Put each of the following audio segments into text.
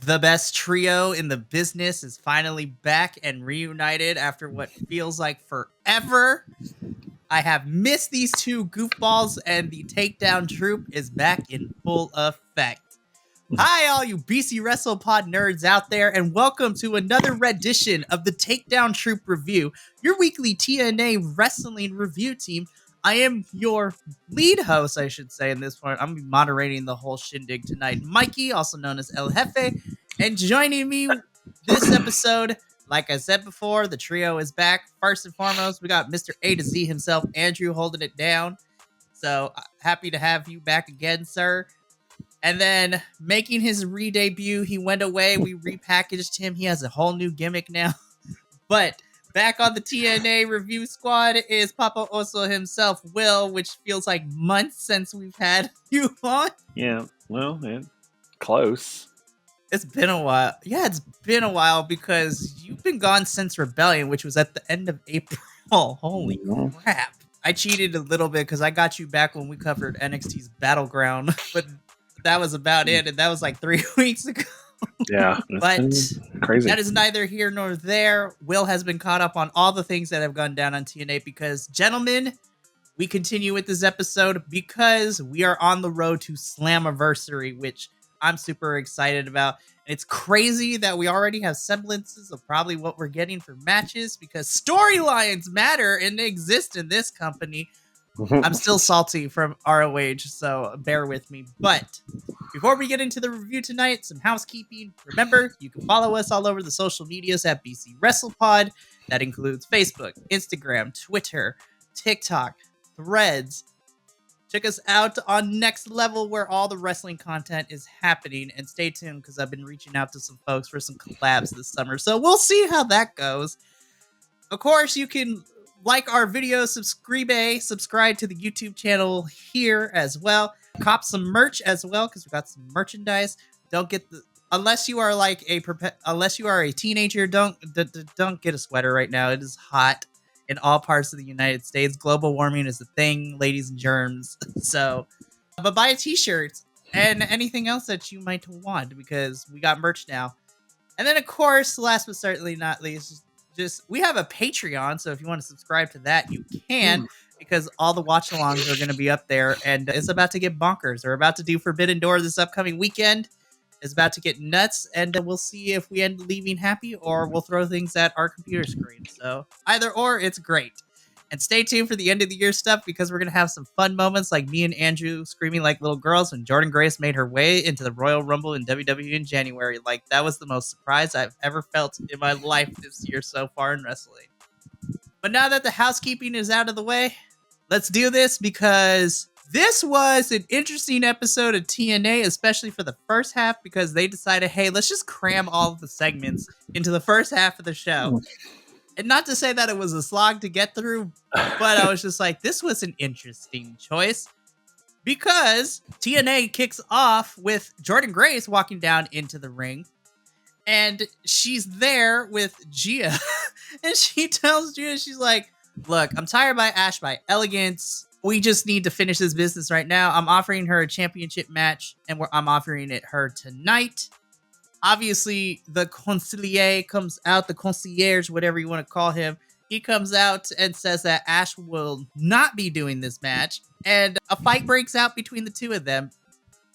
The best trio in the business is finally back and reunited after what feels like forever. I have missed these two goofballs, and the takedown troop is back in full effect. Hi, all you BC WrestlePod nerds out there, and welcome to another rendition of the Takedown Troop Review, your weekly TNA wrestling review team. I am your lead host, I should say, in this point. I'm moderating the whole shindig tonight. Mikey, also known as El Jefe, and joining me this episode, like I said before, the trio is back. First and foremost, we got Mr. A to Z himself, Andrew, holding it down. So happy to have you back again, sir. And then making his re-debut, he went away. We repackaged him. He has a whole new gimmick now. But back on the TNA review squad is Papa Oso himself, Will, which feels like months since we've had you on. Yeah, well, close. It's been a while. Yeah, it's been a while because you've been gone since Rebellion, which was at the end of April. Holy crap. I cheated a little bit because I got you back when we covered NXT's Battleground, but that was about it, and that was like 3 weeks ago. Yeah, but crazy. That is neither here nor there. Will has been caught up on all the things that have gone down on TNA because, gentlemen, we continue with this episode because we are on the road to Slammiversary, which I'm super excited about. And it's crazy that we already have semblances of probably what we're getting for matches because storylines matter and they exist in this company. I'm still salty from ROH, so bear with me. But before we get into the review tonight, some housekeeping. Remember, you can follow us all over the social medias at BC WrestlePod. That includes Facebook, Instagram, Twitter, TikTok, Threads. Check us out on Next Level, where all the wrestling content is happening. And stay tuned, because I've been reaching out to some folks for some collabs this summer. So we'll see how that goes. Of course, you can like our videos, subscribe to the YouTube channel here as well. Cop some merch as well, because we got some merchandise. Don't get the unless you are like unless you are a teenager, don't get a sweater right now. It is hot in all parts of the United States. Global warming is a thing, ladies and germs. So, but buy a t-shirt and anything else that you might want because we got merch now. And then, of course, last but certainly not least, we have a Patreon, so if you want to subscribe to that, you can, because all the watch-alongs are going to be up there, and it's about to get bonkers. We're about to do Forbidden Door this upcoming weekend. It's about to get nuts, and we'll see if we end up leaving happy, or we'll throw things at our computer screen. So either or, it's great. And stay tuned for the end of the year stuff, because we're going to have some fun moments like me and Andrew screaming like little girls when Jordynne Grace made her way into the Royal Rumble in WWE in January. Like, that was the most surprise I've ever felt in my life this year so far in wrestling. But now that the housekeeping is out of the way, let's do this, because this was an interesting episode of TNA, especially for the first half, because they decided, hey, let's just cram all of the segments into the first half of the show. And not to say that it was a slog to get through, but I was just like, this was an interesting choice. Because TNA kicks off with Jordynne Grace walking down into the ring. And she's there with Gia. And she tells Gia, she's like, look, I'm tired by Ash by Elegance. We just need to finish this business right now. I'm offering her a championship match, and I'm offering it her tonight. Obviously, the conciliere comes out, the concierge, whatever you want to call him. He comes out and says that Ash will not be doing this match. And a fight breaks out between the two of them,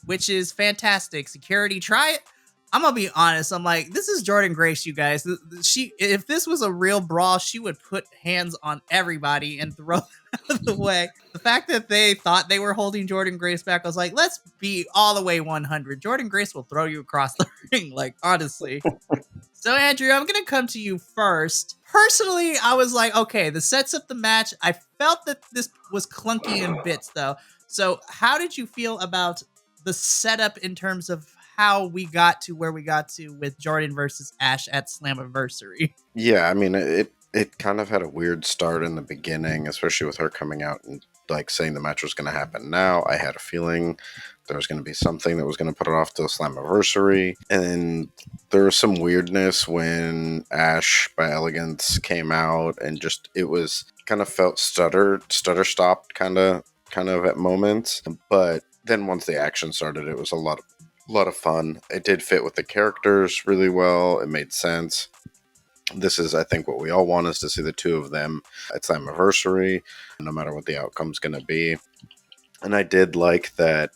which is fantastic. Security, try it. I'm going to be honest. I'm like, this is Jordynne Grace, you guys. If this was a real brawl, she would put hands on everybody and throw them out of the way. The fact that they thought they were holding Jordynne Grace back, I was like, let's be all the way 100. Jordynne Grace will throw you across the ring, like, honestly. So, Andrew, I'm going to come to you first. Personally, I was like, okay, this sets up the match. I felt that this was clunky in bits, though. So, how did you feel about the setup in terms of how we got to where we got to with Jordynne versus Ash at Slammiversary? Yeah, I mean, it kind of had a weird start in the beginning, especially with her coming out and like saying the match was going to happen now. I had a feeling there was going to be something that was going to put it off till Slammiversary. And there was some weirdness when Ash by Elegance came out, and just it was kind of felt stutter stopped kind of at moments. But then once the action started, it was a lot A lot of fun. It did fit with the characters really well. It made sense. This is, I think, what we all want is to see the two of them at Slammiversary, no matter what the outcome's going to be. And I did like that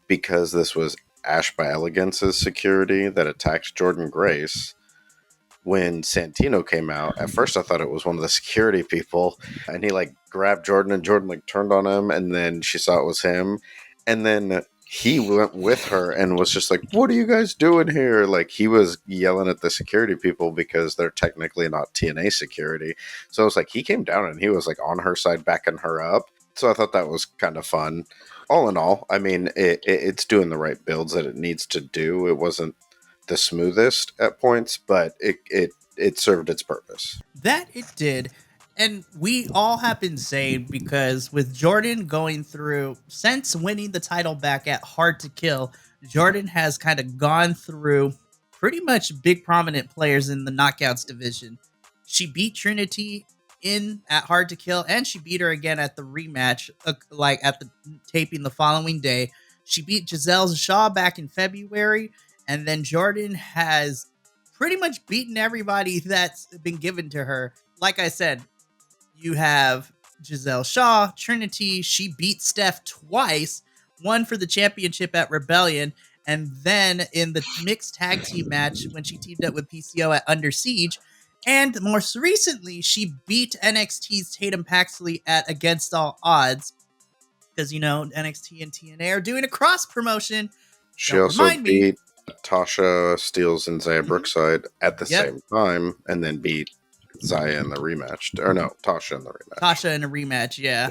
because this was Ash by Elegance's security that attacked Jordan Grace. When Santino came out, at first I thought it was one of the security people, and he like grabbed Jordan, and Jordan like turned on him, and then she saw it was him, and then he went with her and was just like, "What are you guys doing here?" Like he was yelling at the security people because they're technically not TNA security. So it was like he came down and he was like on her side, backing her up. So I thought that was kind of fun. All in all, I mean, it's doing the right builds that it needs to do. It wasn't the smoothest at points, but it served its purpose. That it did. And we all have been saying, because with Jordan going through, since winning the title back at Hard to Kill, Jordan has kind of gone through pretty much big prominent players in the Knockouts division. She beat Trinity in at Hard to Kill, and she beat her again at the rematch, like at the taping the following day. She beat Giselle Shaw back in February, and then Jordan has pretty much beaten everybody that's been given to her. Like I said, you have Giselle Shaw, Trinity. She beat Steph twice, one for the championship at Rebellion, and then in the mixed tag team match when she teamed up with PCO at Under Siege. And most recently, she beat NXT's Tatum Paxley at Against All Odds. Because, you know, NXT and TNA are doing a cross promotion. She Don't also remind me. beat Tasha Steeles and Zaya Brookside at the Yep. same time, and then beat Zaya in the rematch. Or no, Tasha in the rematch. Tasha in a rematch, yeah.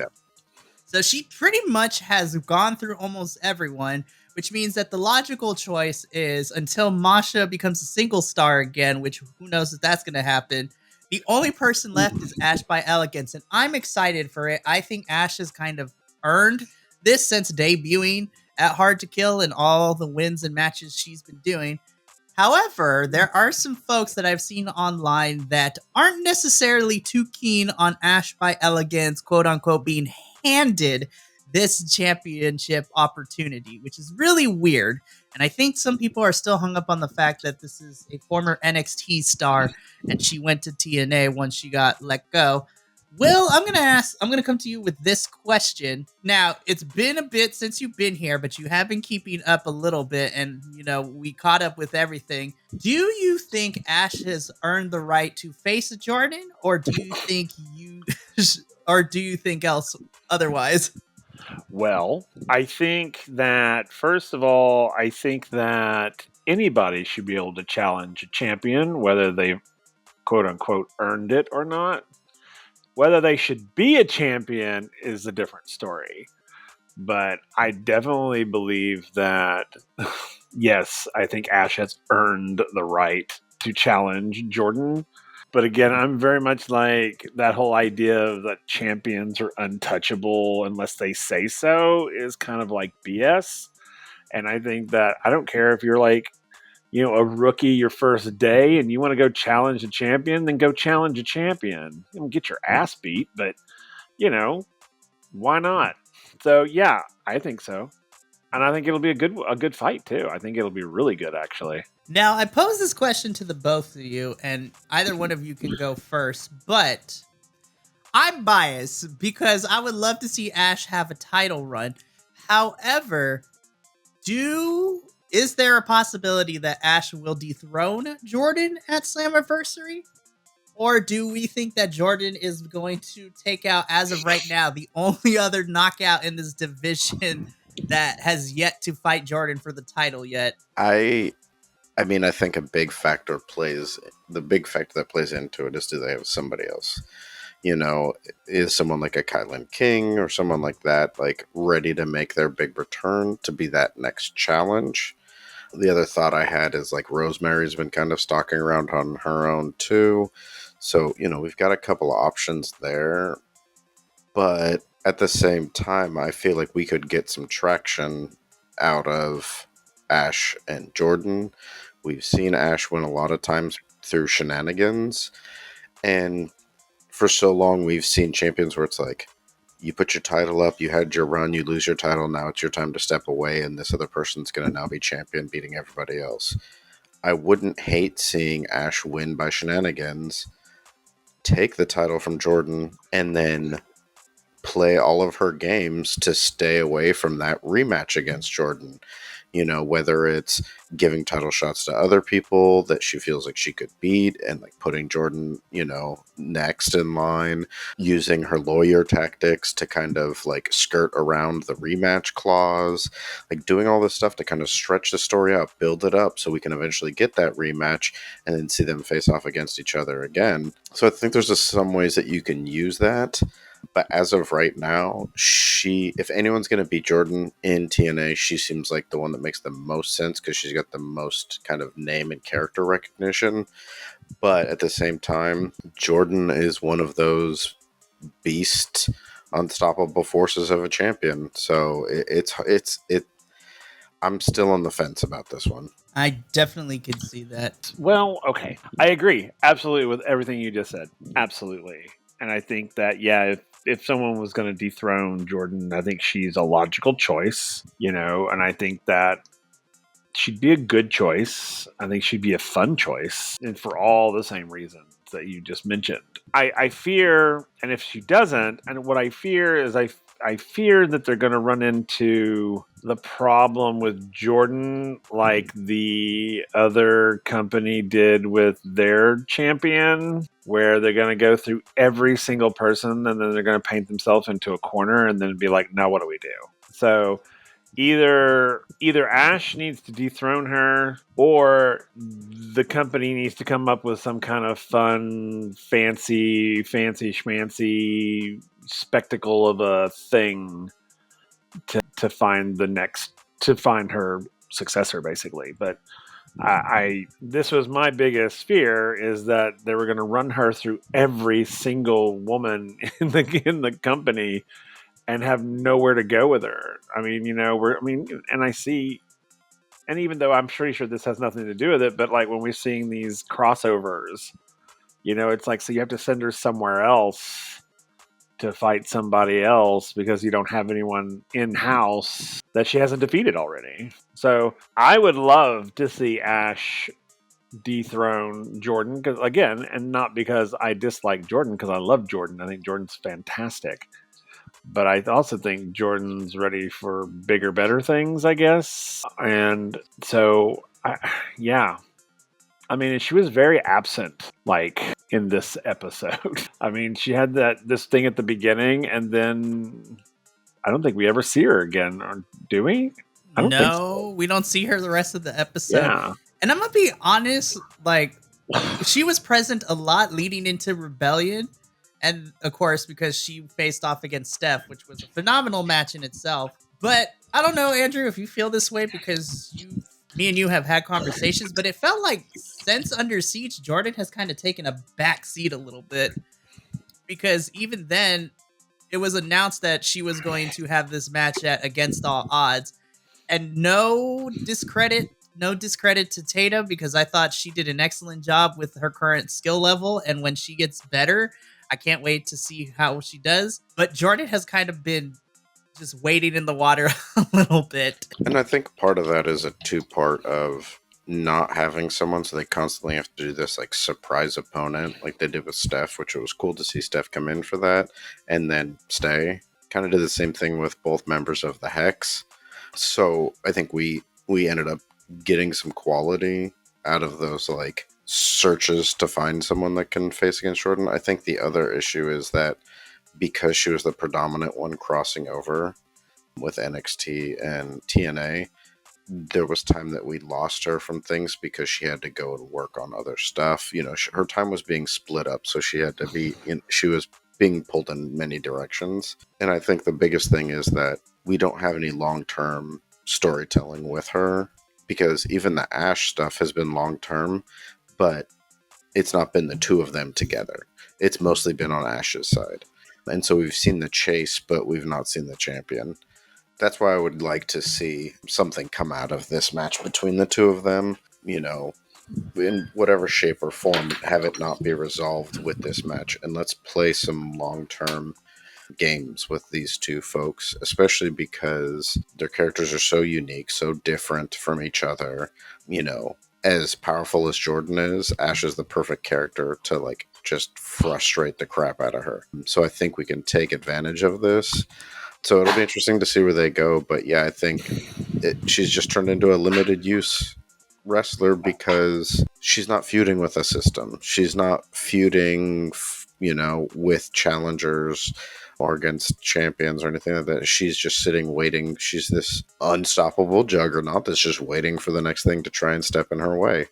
So she pretty much has gone through almost everyone, which means that the logical choice is, until Masha becomes a single star again, which who knows if that's going to happen, the only person left is Ash by Elegance, and I'm excited for it. I think Ash has kind of earned this since debuting at Hard to Kill and all the wins and matches she's been doing. However, there are some folks that I've seen online that aren't necessarily too keen on Ash by Elegance, quote unquote, being handed this championship opportunity, which is really weird. And I think some people are still hung up on the fact that this is a former NXT star and she went to TNA once she got let go. Will, I'm going to come to you with this question. Now, it's been a bit since you've been here, but you have been keeping up a little bit, and, you know, we caught up with everything. Do you think Ash has earned the right to face a Jordan, or do you think else otherwise? Well, I think that, first of all, I think that anybody should be able to challenge a champion, whether they've quote unquote earned it or not. Whether they should be a champion is a different story. But I definitely believe that, yes, I think Ash has earned the right to challenge Jordan. But again, I'm very much like that whole idea that champions are untouchable unless they say so is kind of like BS. And I think that I don't care if you're like, you know, a rookie your first day and you want to go challenge a champion, then go challenge a champion. You don't get your ass beat, but, you know, why not? So, yeah, I think so. And I think it'll be a good fight, too. I think it'll be really good, actually. Now, I pose this question to the both of you, and either one of you can go first, but I'm biased because I would love to see Ash have a title run. However, is there a possibility that Ash will dethrone Jordan at Slammiversary? Or do we think that Jordan is going to take out, as of right now, the only other knockout in this division that has yet to fight Jordan for the title yet? I mean, I think the big factor that plays into it is, do they have somebody else? You know, is someone like a Kylan King or someone like that, like, ready to make their big return to be that next challenge? The other thought I had is, like, Rosemary's been kind of stalking around on her own too. So, you know, we've got a couple of options there. But at the same time, I feel like we could get some traction out of Ash and Jordan. We've seen Ash win a lot of times through shenanigans. And for so long, we've seen champions where it's like, you put your title up, you had your run, you lose your title, now it's your time to step away, and this other person's going to now be champion, beating everybody else. I wouldn't hate seeing Ash win by shenanigans, take the title from Jordan, and then play all of her games to stay away from that rematch against Jordan. You know, whether it's giving title shots to other people that she feels like she could beat and like putting Jordan, you know, next in line, using her lawyer tactics to kind of like skirt around the rematch clause, like doing all this stuff to kind of stretch the story out, build it up so we can eventually get that rematch and then see them face off against each other again. So I think there's just some ways that you can use that. But as of right now, if anyone's going to beat Jordan in TNA, she seems like the one that makes the most sense because she's got the most kind of name and character recognition. But at the same time, Jordan is one of those beast, unstoppable forces of a champion. So I'm still on the fence about this one. I definitely could see that. Well, okay. I agree absolutely with everything you just said. Absolutely. And I think that, yeah, if someone was going to dethrone Jordan, I think she's a logical choice, you know, and I think that she'd be a good choice. I think she'd be a fun choice, and for all the same reasons that you just mentioned. I fear, and if she doesn't, and what I fear is I fear that they're going to run into the problem with Jordan like the other company did with their champion, where they're going to go through every single person and then they're going to paint themselves into a corner and then be like, now what do we do? So either Ash needs to dethrone her or the company needs to come up with some kind of fun, fancy schmancy spectacle of a thing to find her successor, basically. But I this was my biggest fear, is that they were going to run her through every single woman in the company and have nowhere to go with her. I mean, you know, and I see, and even though I'm pretty sure this has nothing to do with it, but like when we're seeing these crossovers, you know, it's like, so you have to send her somewhere else to fight somebody else because you don't have anyone in house that she hasn't defeated already. So I would love to see Ash dethrone Jordan, because again, and not because I dislike Jordan, because I love Jordan. I think Jordan's fantastic. But I also think Jordan's ready for bigger, better things, I guess. And so, yeah. I mean, she was very absent, like, in this episode. I mean, she had this thing at the beginning, and then I don't think we ever see her again, or do we? I don't think so. We don't see her the rest of the episode. Yeah. And I'm gonna be honest, like, she was present a lot leading into Rebellion. And of course, because she faced off against Steph, which was a phenomenal match in itself. But I don't know, Andrew, if you feel this way, because me and you have had conversations, but it felt like since Under Siege, Jordan has kind of taken a back seat a little bit. Because even then, it was announced that she was going to have this match at Against All Odds. And no discredit to Tata, because I thought she did an excellent job with her current skill level. And when she gets better, I can't wait to see how she does. But Jordan has kind of been just wading in the water a little bit. And I think part of that is a two-part of not having someone, so they constantly have to do this like surprise opponent like they did with Steph, which it was cool to see Steph come in for that and then stay. Kind of did the same thing with both members of the Hex. So I think we ended up getting some quality out of those like searches to find someone that can face against Jordan. I think the other issue is that because she was the predominant one crossing over with NXT and TNA, there was time that we lost her from things because she had to go and work on other stuff. You know, her time was being split up, so she had to be she was being pulled in many directions. And I think the biggest thing is that we don't have any long-term storytelling with her, because even the Ash stuff has been long-term, but it's not been the two of them together. It's mostly been on Ash's side. And so we've seen the chase, but we've not seen the champion. That's why I would like to see something come out of this match between the two of them, you know, in whatever shape or form, have it not be resolved with this match. And let's play some long-term games with these two folks, especially because their characters are so unique, so different from each other. You know, as powerful as Jordan is, Ash is the perfect character to like just frustrate the crap out of her. So I think we can take advantage of this. So it'll be interesting to see where they go. But yeah, I think she's just turned into a limited use wrestler because she's not feuding with a system. She's not feuding, with challengers or against champions or anything like that. She's just sitting waiting. She's this unstoppable juggernaut that's just waiting for the next thing to try and step in her way.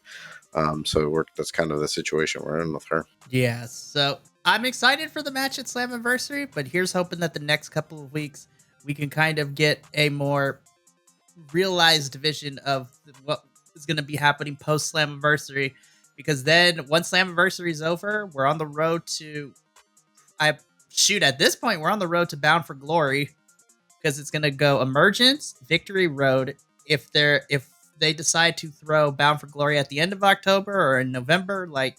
That's kind of the situation we're in with her. Yeah, so I'm excited for the match at Slammiversary, but here's hoping that the next couple of weeks we can kind of get a more realized vision of what is going to be happening post Slammiversary, because then once Slammiversary is over, we're on the road to at this point we're on the road to Bound for Glory, because it's going to go Emergence, Victory Road. If they decide to throw Bound for Glory at the end of October or in November, like,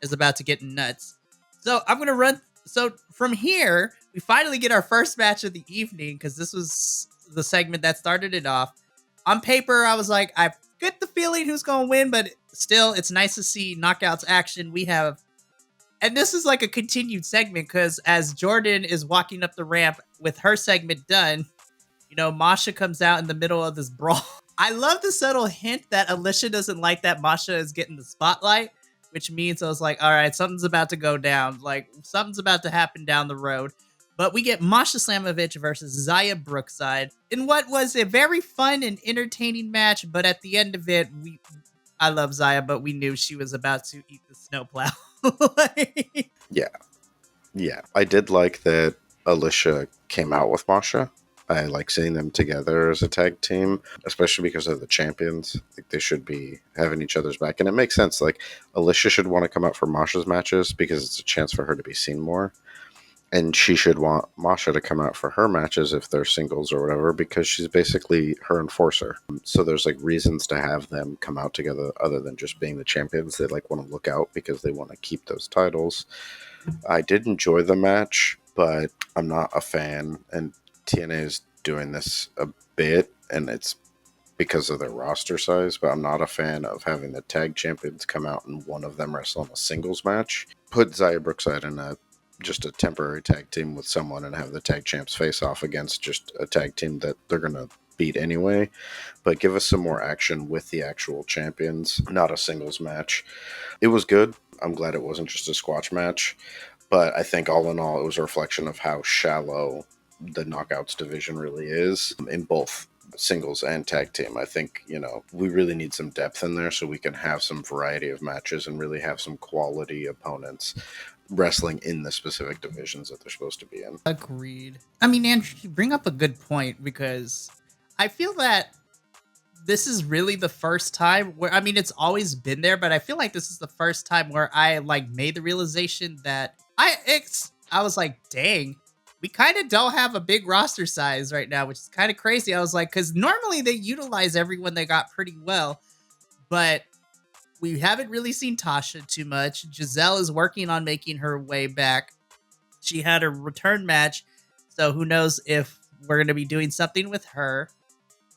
is about to get nuts. So I'm going to run. So from here, we finally get our first match of the evening, because this was the segment that started it off. On paper, I was like, I get the feeling who's going to win, but still, it's nice to see knockouts action. And this is like a continued segment, because as Jordan is walking up the ramp with her segment done, Masha comes out in the middle of this brawl. I love the subtle hint that Alicia doesn't like that Masha is getting the spotlight, which means I was like, all right, something's about to go down. Like, something's about to happen down the road. But we get Masha Slamovich versus Zaya Brookside in what was a very fun and entertaining match. But at the end of it, I love Zaya, but we knew she was about to eat the snowplow. Yeah. I did like that Alicia came out with Masha. I like seeing them together as a tag team, especially because of the champions. Like, they should be having each other's back. And it makes sense. Like, Alicia should want to come out for Masha's matches because it's a chance for her to be seen more. And she should want Masha to come out for her matches if they're singles or whatever, because she's basically her enforcer. So there's like reasons to have them come out together other than just being the champions. They like want to look out because they want to keep those titles. I did enjoy the match, but I'm not a fan. And TNA is doing this a bit, and it's because of their roster size, but I'm not a fan of having the tag champions come out and one of them wrestle in a singles match. Put Zaya Brookside in just a temporary tag team with someone and have the tag champs face off against just a tag team that they're going to beat anyway. But give us some more action with the actual champions, not a singles match. It was good. I'm glad it wasn't just a squash match. But I think all in all, it was a reflection of how shallow the knockouts division really is in both singles and tag team. I think, we really need some depth in there so we can have some variety of matches and really have some quality opponents wrestling in the specific divisions that they're supposed to be in. Agreed. I mean, Andrew, you bring up a good point, because I feel that this is really the first time where, I mean, it's always been there, but I feel like this is the first time where I like made the realization that I was like, dang, we kind of don't have a big roster size right now, which is kind of crazy. I was like, because normally they utilize everyone they got pretty well, but we haven't really seen Tasha too much. Giselle is working on making her way back. She had a return match, so who knows if we're going to be doing something with her.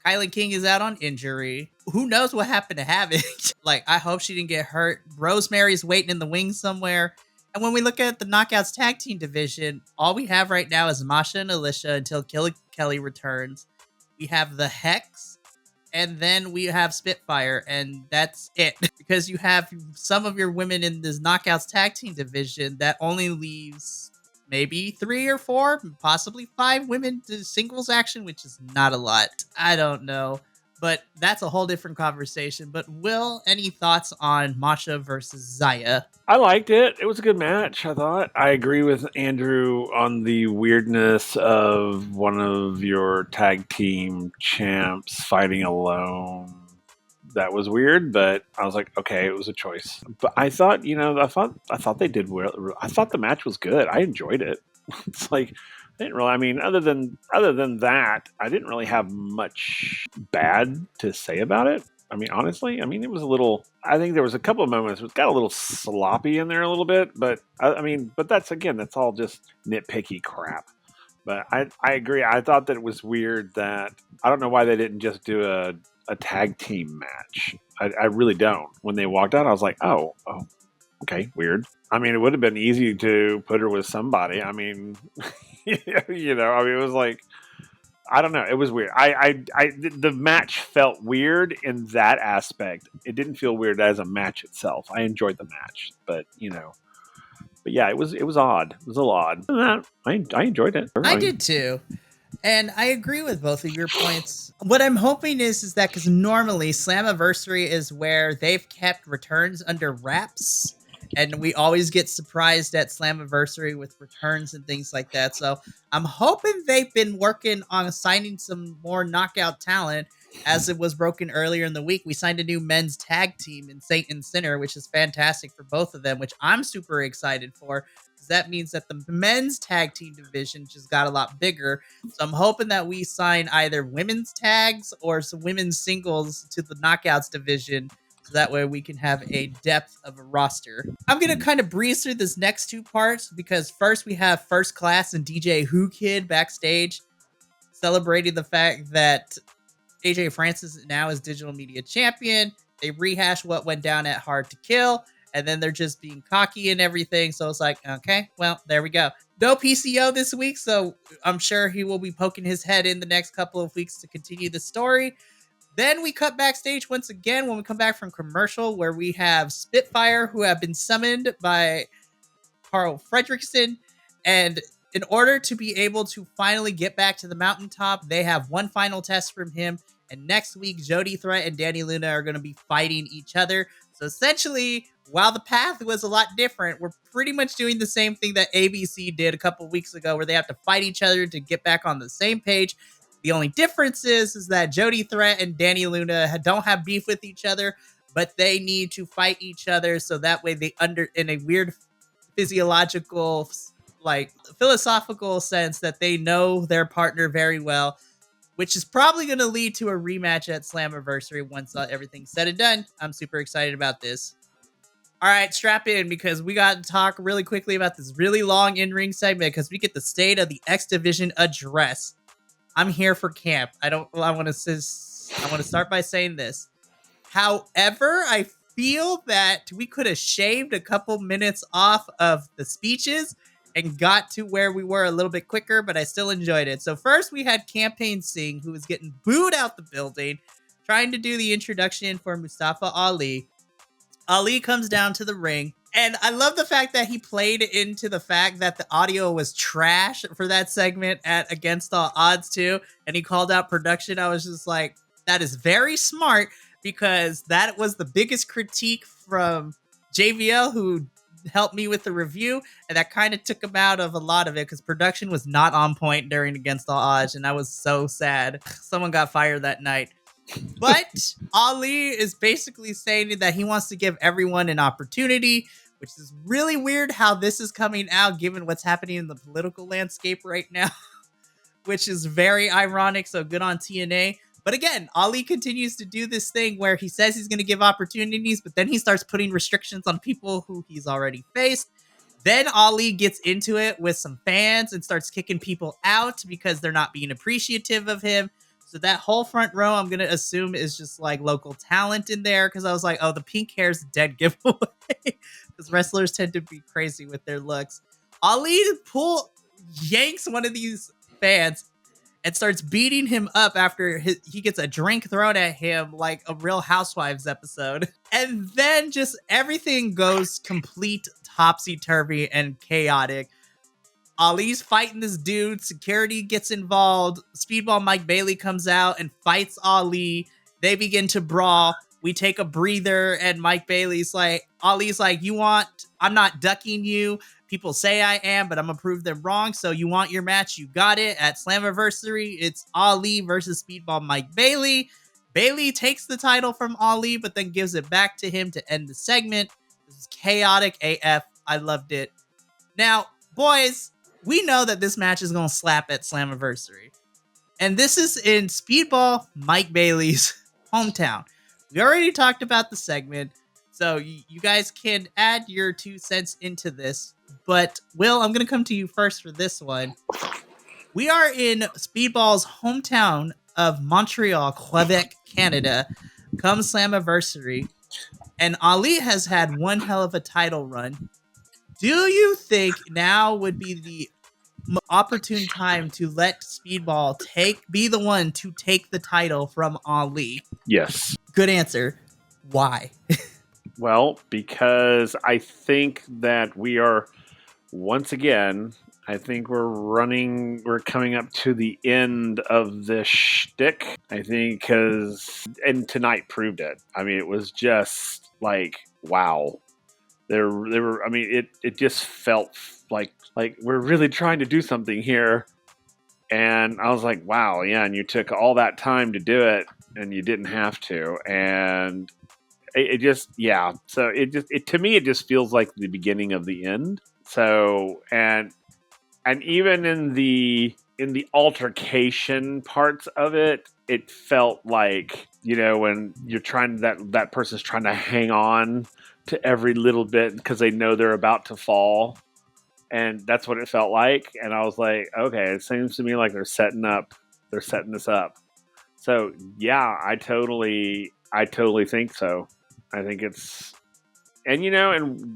Kylan King is out on injury. Who knows what happened to Havoc? Like, I hope she didn't get hurt. Rosemary's waiting in the wings somewhere. And when we look at the Knockouts tag team division, all we have right now is Masha and Alicia until Kelly returns. We have the Hex, and then we have Spitfire, and that's it. Because you have some of your women in this Knockouts tag team division that only leaves maybe 3 or 4, possibly 5 women to singles action, which is not a lot. I don't know, but that's a whole different conversation. But Will, any thoughts on Masha versus Zaya? I liked it. It was a good match, I thought. I agree with Andrew on the weirdness of one of your tag team champs fighting alone. That was weird, but I was like, okay, it was a choice. But I thought, I thought they did well. I thought the match was good. I enjoyed it. It's like, I didn't really. I mean, other than that, I didn't really have much bad to say about it. I mean, honestly, I mean, it was a little. I think there was a couple of moments. It got a little sloppy in there a little bit, but I mean, but that's all just nitpicky crap. But I agree. I thought that it was weird that I don't know why they didn't just do a tag team match. I really don't. When they walked out, I was like, oh, okay, weird. I mean, it would have been easy to put her with somebody. I mean, I mean, it was like, I don't know. It was weird. The match felt weird in that aspect. It didn't feel weird as a match itself. I enjoyed the match, but yeah, it was odd. It was a little odd. Other than that, I enjoyed it. I did too. And I agree with both of your points. What I'm hoping is that because normally Slammiversary is where they've kept returns under wraps, and we always get surprised at Slammiversary with returns and things like that. So I'm hoping they've been working on signing some more knockout talent. As it was broken earlier in the week, we signed a new men's tag team in Saint and Sinner, which is fantastic for both of them, which I'm super excited for. That means that the men's tag team division just got a lot bigger. So I'm hoping that we sign either women's tags or some women's singles to the knockouts division. So that way we can have a depth of a roster. I'm going to kind of breeze through this next two parts because first we have First Class and DJ Who Kid backstage celebrating the fact that AJ Francis now is digital media champion. They rehash what went down at Hard to Kill. And then they're just being cocky and everything. So it's like, okay, well, there we go. No PCO this week, so I'm sure he will be poking his head in the next couple of weeks to continue the story. Then we cut backstage once again when we come back from commercial, where we have Spitfire, who have been summoned by Carl Fredrickson. And in order to be able to finally get back to the mountaintop, they have one final test from him. And next week, Jody Threat and Danny Luna are going to be fighting each other. So essentially, while the path was a lot different, we're pretty much doing the same thing that ABC did a couple weeks ago, where they have to fight each other to get back on the same page. The only difference is that Jody Threat and Danny Luna don't have beef with each other, but they need to fight each other so that way they in a weird physiological, like philosophical sense, that they know their partner very well, which is probably going to lead to a rematch at Slammiversary once everything's said and done. I'm super excited about this. All right, strap in because we got to talk really quickly about this really long in-ring segment because we get the State of the X Division address. I'm here for camp. I want to start by saying this. However, I feel that we could have shaved a couple minutes off of the speeches and got to where we were a little bit quicker, but I still enjoyed it. So first we had Campaign Singh, who was getting booed out the building, trying to do the introduction for Mustafa Ali. Ali comes down to the ring, and I love the fact that he played into the fact that the audio was trash for that segment at Against All Odds too, and he called out production. I was just like, that is very smart, because that was the biggest critique from JVL, who helped me with the review, and that kind of took him out of a lot of it because production was not on point during Against All Odds, and I was so sad. Someone got fired that night. But Ali is basically saying that he wants to give everyone an opportunity, which is really weird how this is coming out given what's happening in the political landscape right now, which is very ironic. So good on TNA. But again, Ali continues to do this thing where he says he's going to give opportunities, but then he starts putting restrictions on people who he's already faced. Then Ali gets into it with some fans and starts kicking people out because they're not being appreciative of him. So that whole front row, I'm going to assume, is just like local talent in there, because I was like, oh, the pink hair's a dead giveaway, because wrestlers tend to be crazy with their looks. Ali yanks one of these fans and starts beating him up after he gets a drink thrown at him like a Real Housewives episode. And then just everything goes complete topsy-turvy and chaotic. Ali's fighting this dude. Security gets involved. Speedball Mike Bailey comes out and fights Ali. They begin to brawl. We take a breather, and Mike Bailey's like, Ali's like, I'm not ducking you. People say I am, but I'm going to prove them wrong. So you want your match? You got it. At Slammiversary, it's Ali versus Speedball Mike Bailey. Bailey takes the title from Ali, but then gives it back to him to end the segment. This is chaotic AF. I loved it. Now, boys, we know that this match is going to slap at Slammiversary. And this is in Speedball Mike Bailey's hometown. We already talked about the segment, so you guys can add your 2 cents into this. But Will, I'm going to come to you first for this one. We are in Speedball's hometown of Montreal, Quebec, Canada, come Slammiversary, and Ali has had one hell of a title run. Do you think now would be the opportune time to let Speedball be the one to take the title from Ali? Yes. Good answer. Why? Well, because I think that we are, once again, I think we're coming up to the end of this shtick. I think and tonight proved it. I mean, it was just like, wow. There were, I mean, it just felt like we're really trying to do something here. And I was like, wow, yeah, and you took all that time to do it and you didn't have to. And it just, yeah. So to me, it just feels like the beginning of the end. So, and even in the altercation parts of it, it felt like, when you're trying, that person's trying to hang on to every little bit because they know they're about to fall, and that's what it felt like. And I was like, okay, it seems to me like they're setting this up. So yeah, I totally think so. I think it's, and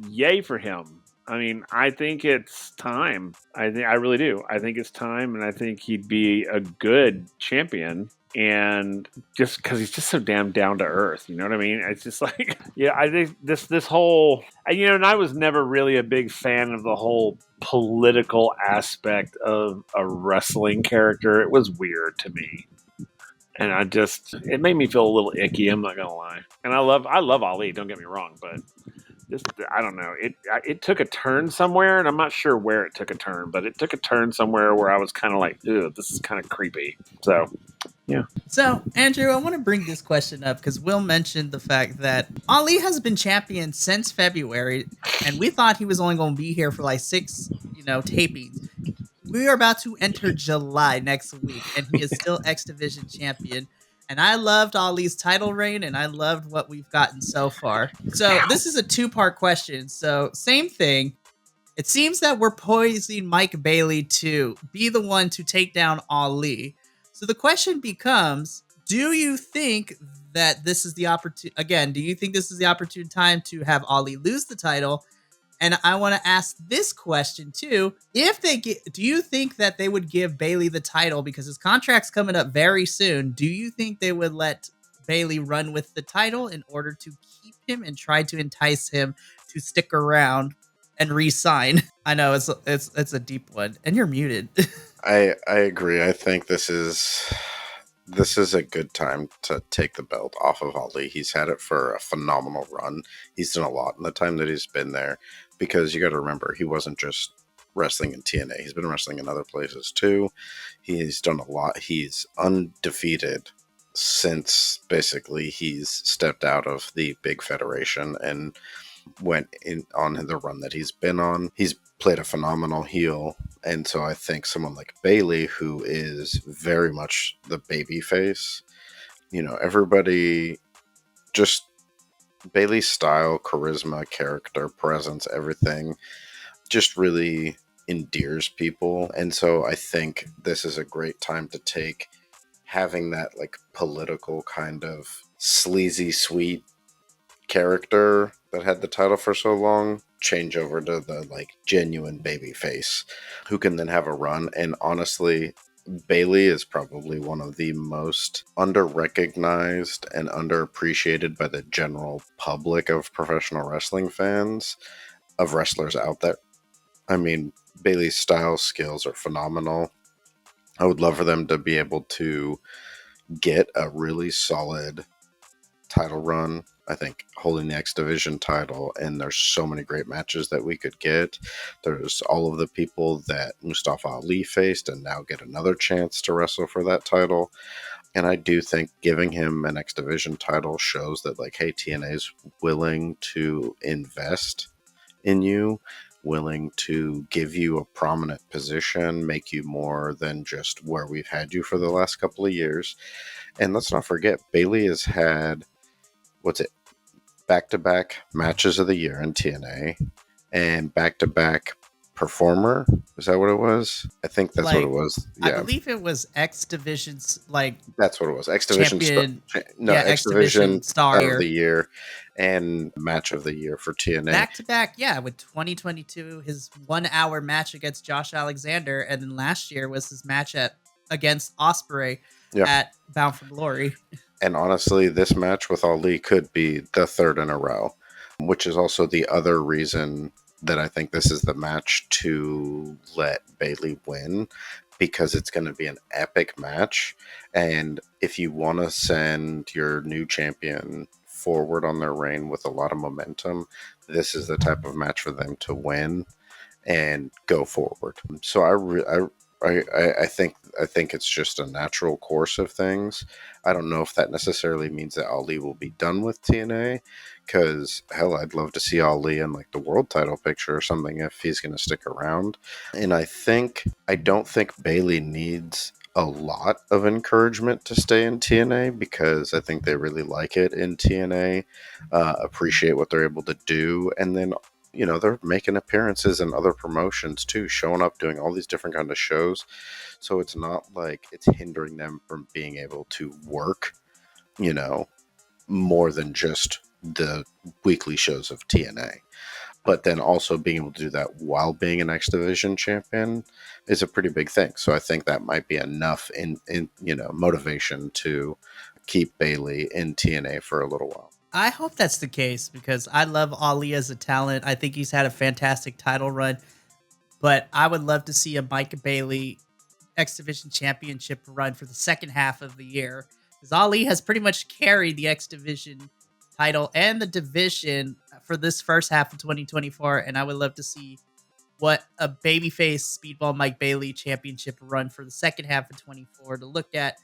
yay for him. I mean, I think it's time. I really do. I think it's time, and I think he'd be a good champion. And just because he's just so damn down to earth, you know what I mean? It's just like, yeah, I think this whole, and I was never really a big fan of the whole political aspect of a wrestling character. It was weird to me. And it made me feel a little icky. I'm not gonna lie. And I love Ali. Don't get me wrong, but just, I don't know. It took a turn somewhere, and I'm not sure where it took a turn, but it took a turn somewhere where I was kind of like, "Ew, this is kind of creepy." So, yeah. So, Andrew, I want to bring this question up because Will mentioned the fact that Ali has been champion since February, and we thought he was only going to be here for like 6, tapings. We are about to enter July next week, and he is still X Division champion. And I loved Ali's title reign, and I loved what we've gotten so far. So this is a 2-part question. So same thing. It seems that we're poising Mike Bailey to be the one to take down Ali. So the question becomes, do you think that this is the opportunity? Again, do you think this is the opportune time to have Ali lose the title? And I want to ask this question too. Do you think that they would give Bailey the title because his contract's coming up very soon? Do you think they would let Bailey run with the title in order to keep him and try to entice him to stick around and re-sign? I know it's a deep one, and you're muted. I agree. I think this is a good time to take the belt off of Ali. He's had it for a phenomenal run. He's done a lot in the time that he's been there, because you got to remember, he wasn't just wrestling in TNA. He's been wrestling in other places too. He's done a lot. He's undefeated since basically he's stepped out of the big federation and went in on the run that he's been on. He's played a phenomenal heel, and so I think someone like Bailey, who is very much the baby face, everybody just, Bailey's style, charisma, character, presence, everything just really endears people. And so I think this is a great time to take having that like political kind of sleazy sweet character that had the title for so long, change over to the like genuine baby face who can then have a run. And honestly, Bailey is probably one of the most under-recognized and underappreciated by the general public of professional wrestling fans, of wrestlers out there. I mean, Bailey's style skills are phenomenal. I would love for them to be able to get a really solid title run. I think holding the X Division title, and there's so many great matches that we could get. There's all of the people that Mustafa Ali faced and now get another chance to wrestle for that title. And I do think giving him an X Division title shows that, like, hey, TNA is willing to invest in you, willing to give you a prominent position, make you more than just where we've had you for the last couple of years. And let's not forget, Bailey has had what's it? Back-to-back matches of the year in TNA and back-to-back performer. Is that what it was? I think that's what it Like, was. I Yeah, believe it was X Division's like that's what it was. X Division, champion. no, Yeah, X X Division Division star of the here. year and match of the year for TNA. Back to back, yeah, with 2022, his 1 hour match against Josh Alexander, and then last year was his match against Osprey Yeah. at Bound for Glory. And honestly, this match with Ali could be the third in a row, which is also the other reason that I think this is the match to let Bayley win, because it's going to be an epic match. And if you want to send your new champion forward on their reign with a lot of momentum, this is the type of match for them to win and go forward. So I think it's just a natural course of things. I don't know if that necessarily means that Ali will be done with TNA, because hell, I'd love to see Ali in like the world title picture or something if he's going to stick around. And I don't think Bayley needs a lot of encouragement to stay in TNA, because I think they really like it in TNA, appreciate what they're able to do, and then they're making appearances in other promotions too, showing up, doing all these different kind of shows. So it's not like it's hindering them from being able to work, more than just the weekly shows of TNA. But then also being able to do that while being an X Division champion is a pretty big thing. So I think that might be enough in motivation to keep Bayley in TNA for a little while. I hope that's the case because I love Ali as a talent. I think he's had a fantastic title run, but I would love to see a Mike Bailey X Division Championship run for the second half of the year, because Ali has pretty much carried the X Division title and the division for this first half of 2024, and I would love to see what a babyface Speedball Mike Bailey Championship run for the second half of 24 to look at.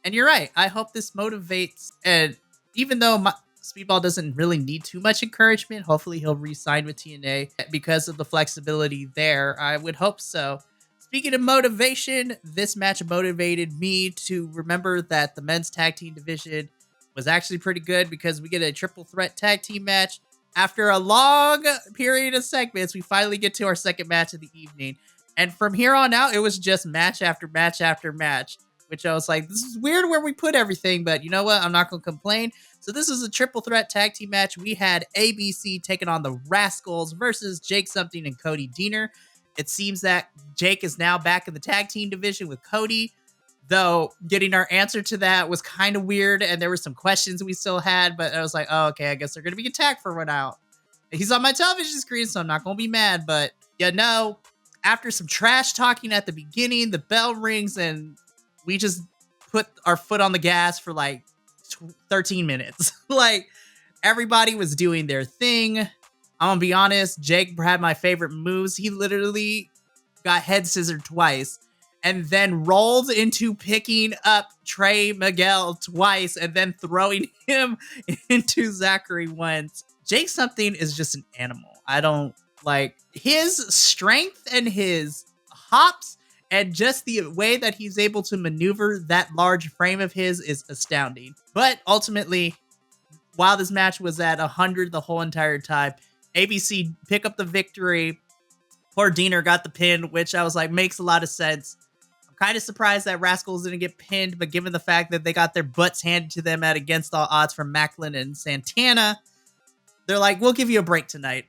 And you're right. I hope this motivates. And even though Speedball doesn't really need too much encouragement, hopefully he'll re-sign with TNA because of the flexibility there. I would hope so. Speaking of motivation, this match motivated me to remember that the men's tag team division was actually pretty good, because we get a triple threat tag team match. After a long period of segments, we finally get to our second match of the evening. And from here on out, it was just match after match after match, which I was like, this is weird where we put everything, but you know what? I'm not going to complain. So this is a triple threat tag team match. We had ABC taking on the Rascals versus Jake Something and Cody Deaner. It seems that Jake is now back in the tag team division with Cody, though getting our answer to that was kind of weird, and there were some questions we still had, but I was like, oh, okay, I guess they're going to be attacked for one out. He's on my television screen, so I'm not going to be mad, but yeah, no. After some trash talking at the beginning, the bell rings, and we just put our foot on the gas for like 13 minutes. Like, everybody was doing their thing. I'm gonna be honest, Jake had my favorite moves. He literally got head scissored twice and then rolled into picking up Trey Miguel twice and then throwing him into Zachary once. Jake Something is just an animal. I don't like his strength and his hops, and just the way that he's able to maneuver that large frame of his is astounding. But ultimately, while this match was at 100 the whole entire time, ABC pick up the victory. Poor Deaner got the pin, which I was like, makes a lot of sense. I'm kind of surprised that Rascals didn't get pinned, but given the fact that they got their butts handed to them at against all odds from Macklin and Santana, they're like, we'll give you a break tonight.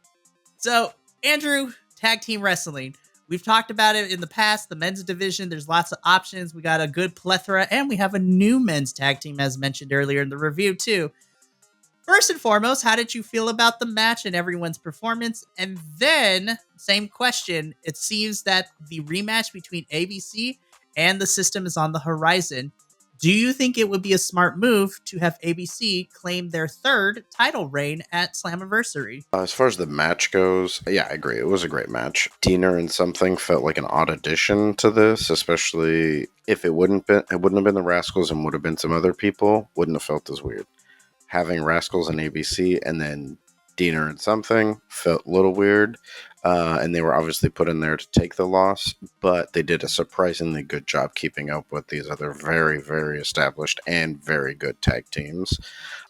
So, Andrew, tag team wrestling. We've talked about it in the past, the men's division. There's lots of options. We got a good plethora, and we have a new men's tag team, as mentioned earlier in the review, too. First and foremost, how did you feel about the match and everyone's performance? And then, same question, it seems that the rematch between ABC and the System is on the horizon. Do you think it would be a smart move to have ABC claim their third title reign at Slammiversary? As far as the match goes, yeah, I agree. It was a great match. Deaner and Something felt like an odd addition to this, especially if it wouldn't have been the Rascals and would have been some other people, wouldn't have felt as weird. Having Rascals and ABC and then Diener and something. Felt a little weird. And they were obviously put in there to take the loss, but they did a surprisingly good job keeping up with these other very, very established and very good tag teams.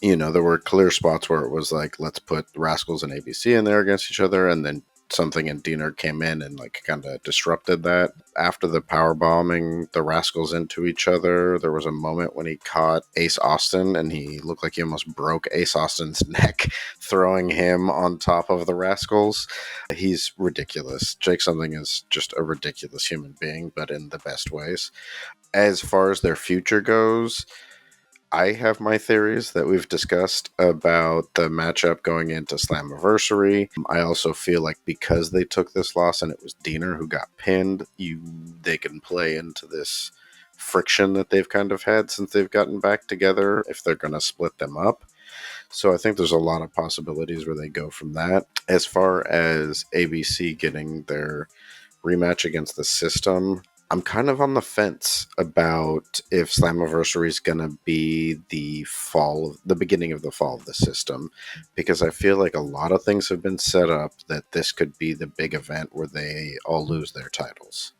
There were clear spots where it was like, let's put Rascals and ABC in there against each other, and then something in Diener came in and like kind of disrupted that. After the power bombing the Rascals into each other, there was a moment when he caught Ace Austin and he looked like he almost broke Ace Austin's neck throwing him on top of the Rascals. He's ridiculous. Jake Something is just a ridiculous human being, but in the best ways. As far as their future goes, I have my theories that we've discussed about the matchup going into Slammiversary. I also feel like because they took this loss and it was Diener who got pinned, they can play into this friction that they've kind of had since they've gotten back together if they're going to split them up. So I think there's a lot of possibilities where they go from that. As far as ABC getting their rematch against the System, I'm kind of on the fence about if Slammiversary is going to be the beginning of the fall of the System, because I feel like a lot of things have been set up that this could be the big event where they all lose their titles.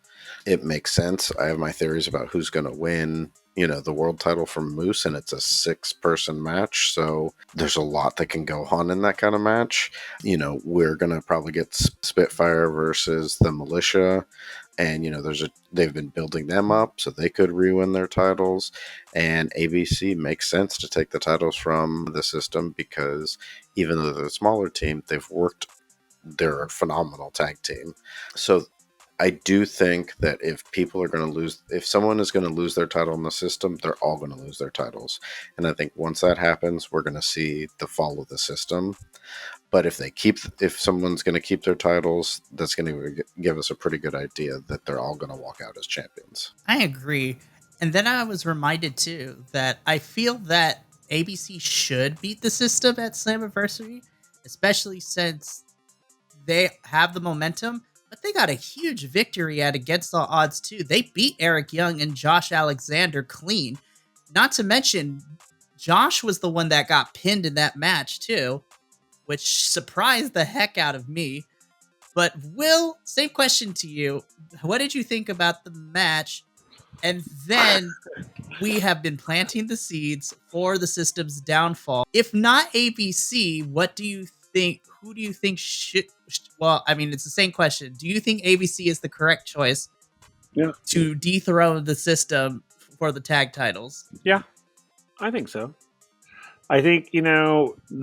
It makes sense. I have my theories about who's going to win, the world title from Moose, and it's a 6-person match, so there's a lot that can go on in that kind of match. We're going to probably get Spitfire versus the Militia, and they've been building them up so they could re-win their titles, and ABC makes sense to take the titles from the System because even though they're a smaller team, they're a phenomenal tag team. So I do think that if someone is going to lose their title in the System, they're all going to lose their titles. And I think once that happens, we're going to see the fall of the System. But if someone's going to keep their titles, that's going to give us a pretty good idea that they're all going to walk out as champions. I agree. And then I was reminded too that I feel that ABC should beat the System at Slammiversary, especially since they have the momentum, but they got a huge victory at Against All Odds too. They beat Eric Young and Josh Alexander clean. Not to mention, Josh was the one that got pinned in that match too, which surprised the heck out of me. But Will, same question to you. What did you think about the match? And then we have been planting the seeds for the System's downfall. If not ABC, what do you think? Who do you think should? Well, I mean, it's the same question. Do you think ABC is the correct choice to dethrone the System for the tag titles? Yeah, I think so. I think,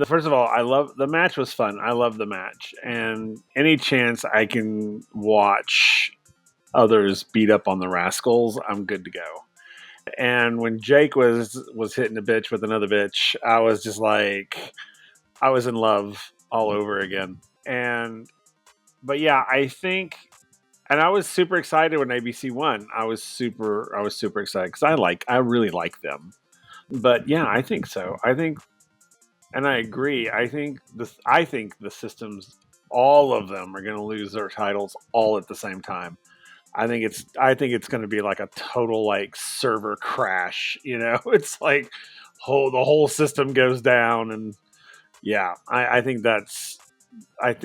first of all, the match was fun. I love the match. And any chance I can watch others beat up on the Rascals, I'm good to go. And when Jake was hitting a bitch with another bitch, I was just like, I was in love all over again. But yeah, I think, and I was super excited when ABC won. I was super excited because I really like them. But yeah, I think so. And I agree. I think the Systems, all of them are going to lose their titles all at the same time. I think it's going to be like a total like server crash. It's like the whole system goes down, and yeah, I think that's what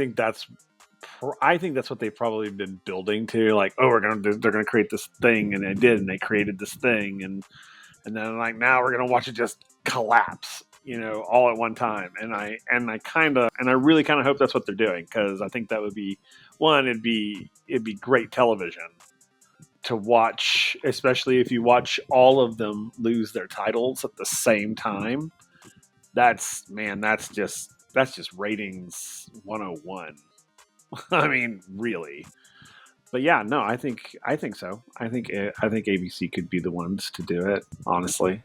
they've probably been building to. Like, oh, they're gonna create this thing, and they did, and they created this thing, and then like now we're gonna watch it just collapse, all at one time. And I really kind of hope that's what they're doing, because I think that would be it'd be great television to watch, especially if you watch all of them lose their titles at the same time. That's just ratings 101. I mean, really. But yeah, no, I think so. I think ABC could be the ones to do it, honestly.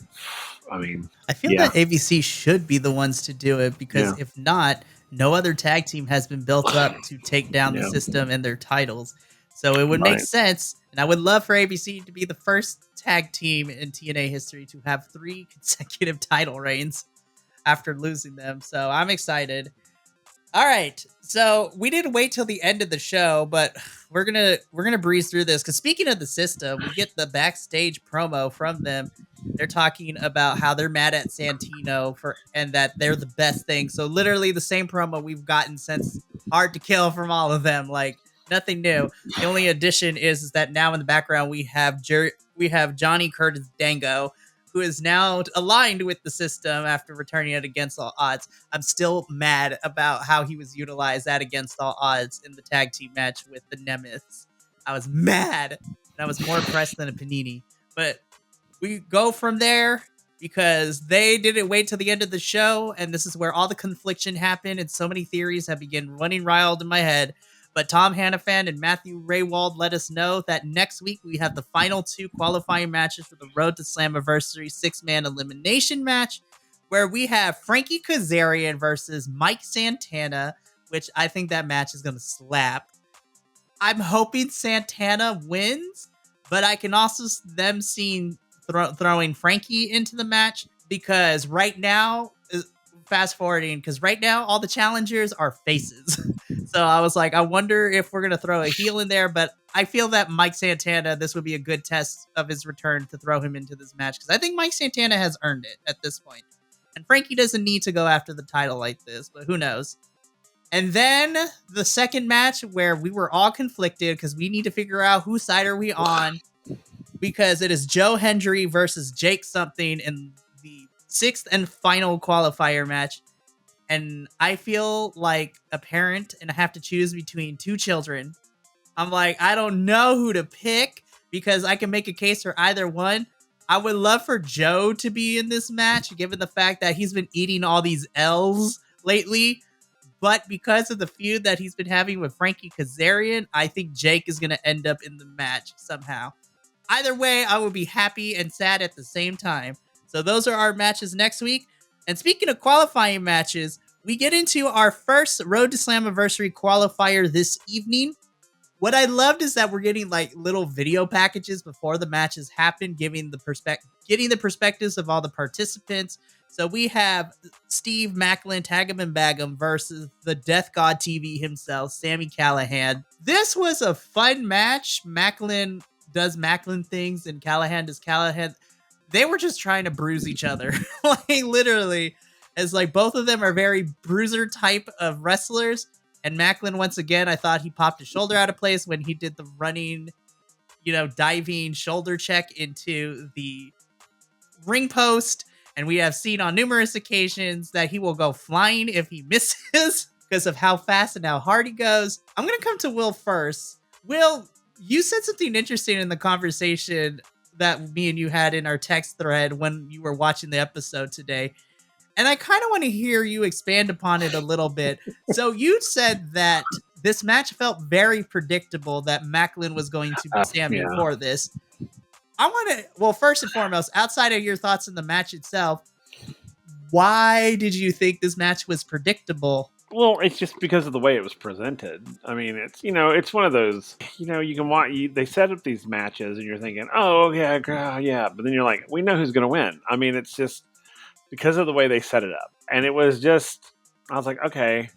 I mean, I feel that ABC should be the ones to do it, because if not, no other tag team has been built up to take down the System and their titles. So it would make sense, and I would love for ABC to be the first tag team in TNA history to have 3 consecutive title reigns after losing them. So I'm excited. All right, so we didn't wait till the end of the show, but we're gonna breeze through this, because speaking of the System, we get the backstage promo from them, They're talking about how they're mad at Santino and that they're the best thing. So literally the same promo we've gotten since Hard to Kill from all of them. Like nothing new. The only addition is that now in the background we have Johnny Curtis Dango, who is now aligned with the system after returning it Against All Odds. I'm still mad about how he was utilized at Against All Odds in the tag team match with the Nemeths. I was mad, and I was more impressed than a panini. But we go from there because they didn't wait till the end of the show, and this is where all the confliction happened, and so many theories have begun running wild in my head. But Tom Hannafan and Matthew Raywald let us know that next week we have the final 2 qualifying matches for the Road to Slammiversary 6-man elimination match, where we have Frankie Kazarian versus Mike Santana, which I think that match is going to slap. I'm hoping Santana wins, but I can also them seeing throwing Frankie into the match because right now, fast forwarding, because right now all the challengers are faces. So I was like, I wonder if we're going to throw a heel in there, but I feel that Mike Santana, this would be a good test of his return to throw him into this match because I think Mike Santana has earned it at this point. And Frankie doesn't need to go after the title like this, but who knows? And then the second match where we were all conflicted because we need to figure out whose side are we on, because it is Joe Hendry versus Jake something in the 6th and final qualifier match. And I feel like a parent and I have to choose between 2 children. I'm like, I don't know who to pick because I can make a case for either one. I would love for Joe to be in this match, given the fact that he's been eating all these L's lately. But because of the feud that he's been having with Frankie Kazarian, I think Jake is going to end up in the match somehow. Either way, I will be happy and sad at the same time. So those are our matches next week. And speaking of qualifying matches, we get into our first Road to Slammiversary qualifier this evening. What I loved is that we're getting like little video packages before the matches happen, getting the perspectives of all the participants. So we have Steve Macklin, Tag 'em and Bag 'em versus the Death God TV himself, Sami Callihan. This was a fun match. Macklin does Macklin things and Callahan does Callahan. They were just trying to bruise each other. Like literally, as like both of them are very bruiser type of wrestlers. And Macklin, once again, I thought he popped his shoulder out of place when he did the running, diving shoulder check into the ring post. And we have seen on numerous occasions that he will go flying if he misses because of how fast and how hard he goes. I'm going to come to Will first. Will, you said something interesting in the conversation that me and you had in our text thread when you were watching the episode today. And I kind of want to hear you expand upon it a little bit. So you said that this match felt very predictable, that Macklin was going to be Sami for this. I want to, well, first and foremost, outside of your thoughts on the match itself, why did you think this match was predictable? Well, it's just because of the way it was presented. I mean, it's one of those, you can watch, they set up these matches and you're thinking, oh, yeah. But then you're like, we know who's going to win. I mean, it's just because of the way they set it up. And it was just, I was like, okay.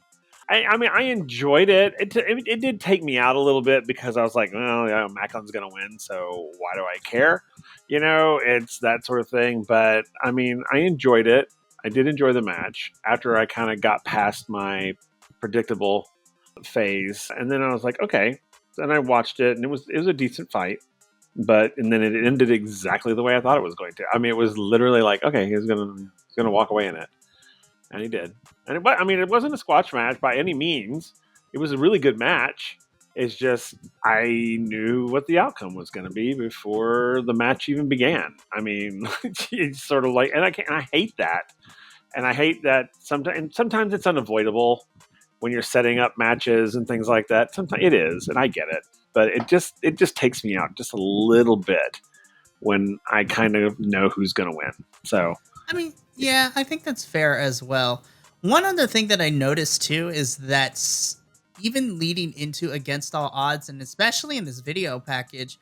I mean, I enjoyed it. It did take me out a little bit because I was like, well, yeah, Macklin's going to win, so why do I care? It's that sort of thing. But, I mean, I enjoyed it. I did enjoy the match after I kind of got past my predictable phase. And then I was like, okay. Then I watched it, and it was a decent fight. And then it ended exactly the way I thought it was going to. I mean, it was literally like, okay, he's going to walk away in it. And he did. And it wasn't a squash match by any means. It was a really good match. It's just I knew what the outcome was going to be before the match even began. I mean, it's sort of like, and I hate that. And I hate that sometimes it's unavoidable when you're setting up matches and things like that. Sometimes it is, and I get it. But it just takes me out just a little bit when I kind of know who's going to win. So, I mean, yeah, I think that's fair as well. One other thing that I noticed too is that even leading into Against All Odds, and especially in this video package,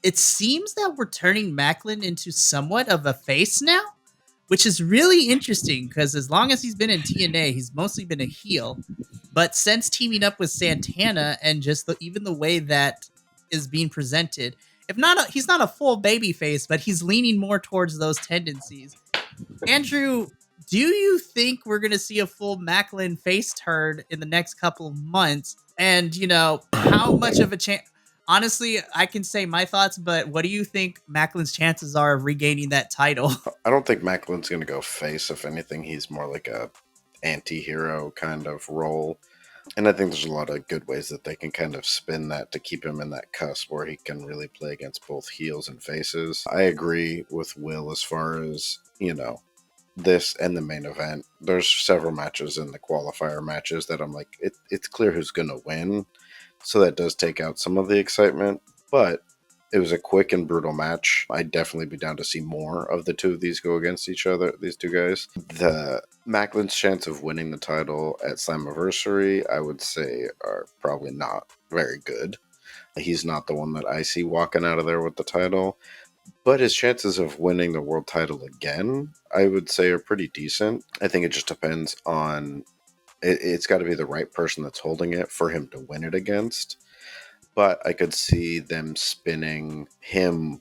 it seems that we're turning Macklin into somewhat of a face now, which is really interesting because as long as he's been in TNA, he's mostly been a heel. But since teaming up with Santana and just even the way that is being presented, if not, he's not a full baby face, but he's leaning more towards those tendencies. Andrew, do you think we're going to see a full Macklin face turn in the next couple of months? And, how much of a chance? Honestly, I can say my thoughts, but what do you think Macklin's chances are of regaining that title? I don't think Macklin's going to go face. If anything, he's more like a anti-hero kind of role. And I think there's a lot of good ways that they can kind of spin that to keep him in that cusp where he can really play against both heels and faces. I agree with Will as far as, this and the main event. There's several matches in the qualifier matches that I'm like, it's clear who's going to win. So that does take out some of the excitement. But it was a quick and brutal match. I'd definitely be down to see more of the two of these go against each other, these two guys. The Macklin's chance of winning the title at Slammiversary, I would say, are probably not very good. He's not the one that I see walking out of there with the title. But his chances of winning the world title again, I would say, are pretty decent. I think it just depends on... It's got to be the right person that's holding it for him to win it against. But I could see them spinning him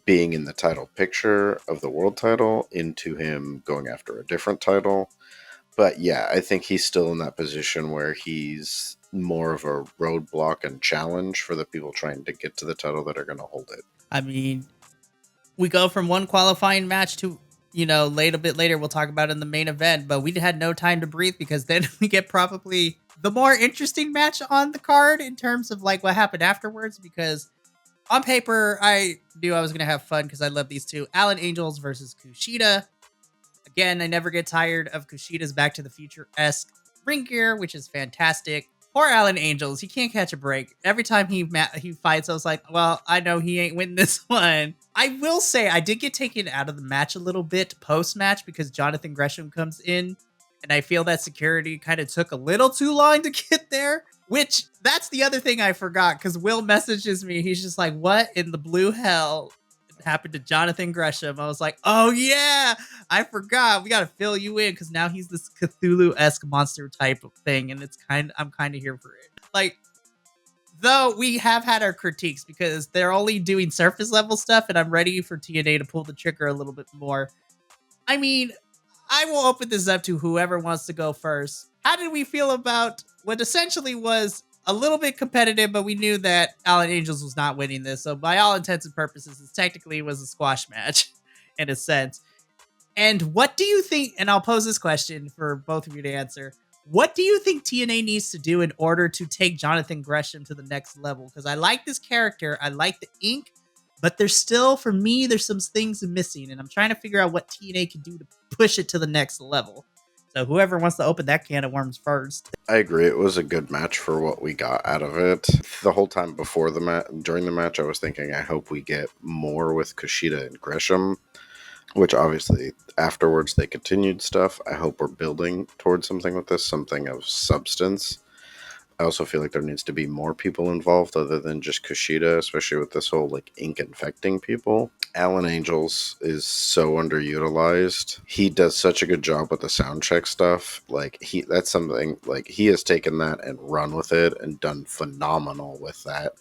being in the title picture of the world title into him going after a different title. But yeah, I think he's still in that position where he's more of a roadblock and challenge for the people trying to get to the title that are going to hold it. I mean, we go from one qualifying match to, a bit later, we'll talk about it in the main event, but we had no time to breathe because then we get probably the more interesting match on the card in terms of like what happened afterwards, because on paper, I knew I was going to have fun because I love these two. Alan Angels versus Kushida. Again, I never get tired of Kushida's Back to the Future-esque ring gear, which is fantastic. Poor Alan Angels, he can't catch a break. Every time he fights, I was like, well, I know he ain't winning this one. I will say, I did get taken out of the match a little bit post-match because Jonathan Gresham comes in, and I feel that security kind of took a little too long to get there, which that's the other thing I forgot, because Will messages me. He's just like, what in the blue hell happened to Jonathan Gresham? I was like, oh yeah, I forgot. We got to fill you in because now he's this Cthulhu-esque monster type of thing, and I'm kind of here for it. Like, though we have had our critiques because they're only doing surface level stuff, and I'm ready for TNA to pull the trigger a little bit more. I mean, I will open this up to whoever wants to go first. How did we feel about what essentially was a little bit competitive, but we knew that Alan Angels was not winning this. So by all intents and purposes, it technically was a squash match in a sense. And what do you think, and I'll pose this question for both of you to answer. What do you think TNA needs to do in order to take Jonathan Gresham to the next level? Because I like this character. I like the ink, but there's still, for me, there's some things missing. And I'm trying to figure out what TNA can do to push it to the next level. So whoever wants to open that can of worms first. I agree. It was a good match for what we got out of it. The whole time before the match, during the match, I was thinking, I hope we get more with Kushida and Gresham, which obviously afterwards they continued stuff. I hope we're building towards something with this, something of substance. I also feel like there needs to be more people involved other than just Kushida, especially with this whole like ink infecting people. Alan Angels is so underutilized. He does such a good job with the sound check stuff. That's something like he has taken that and run with it and done phenomenal with that.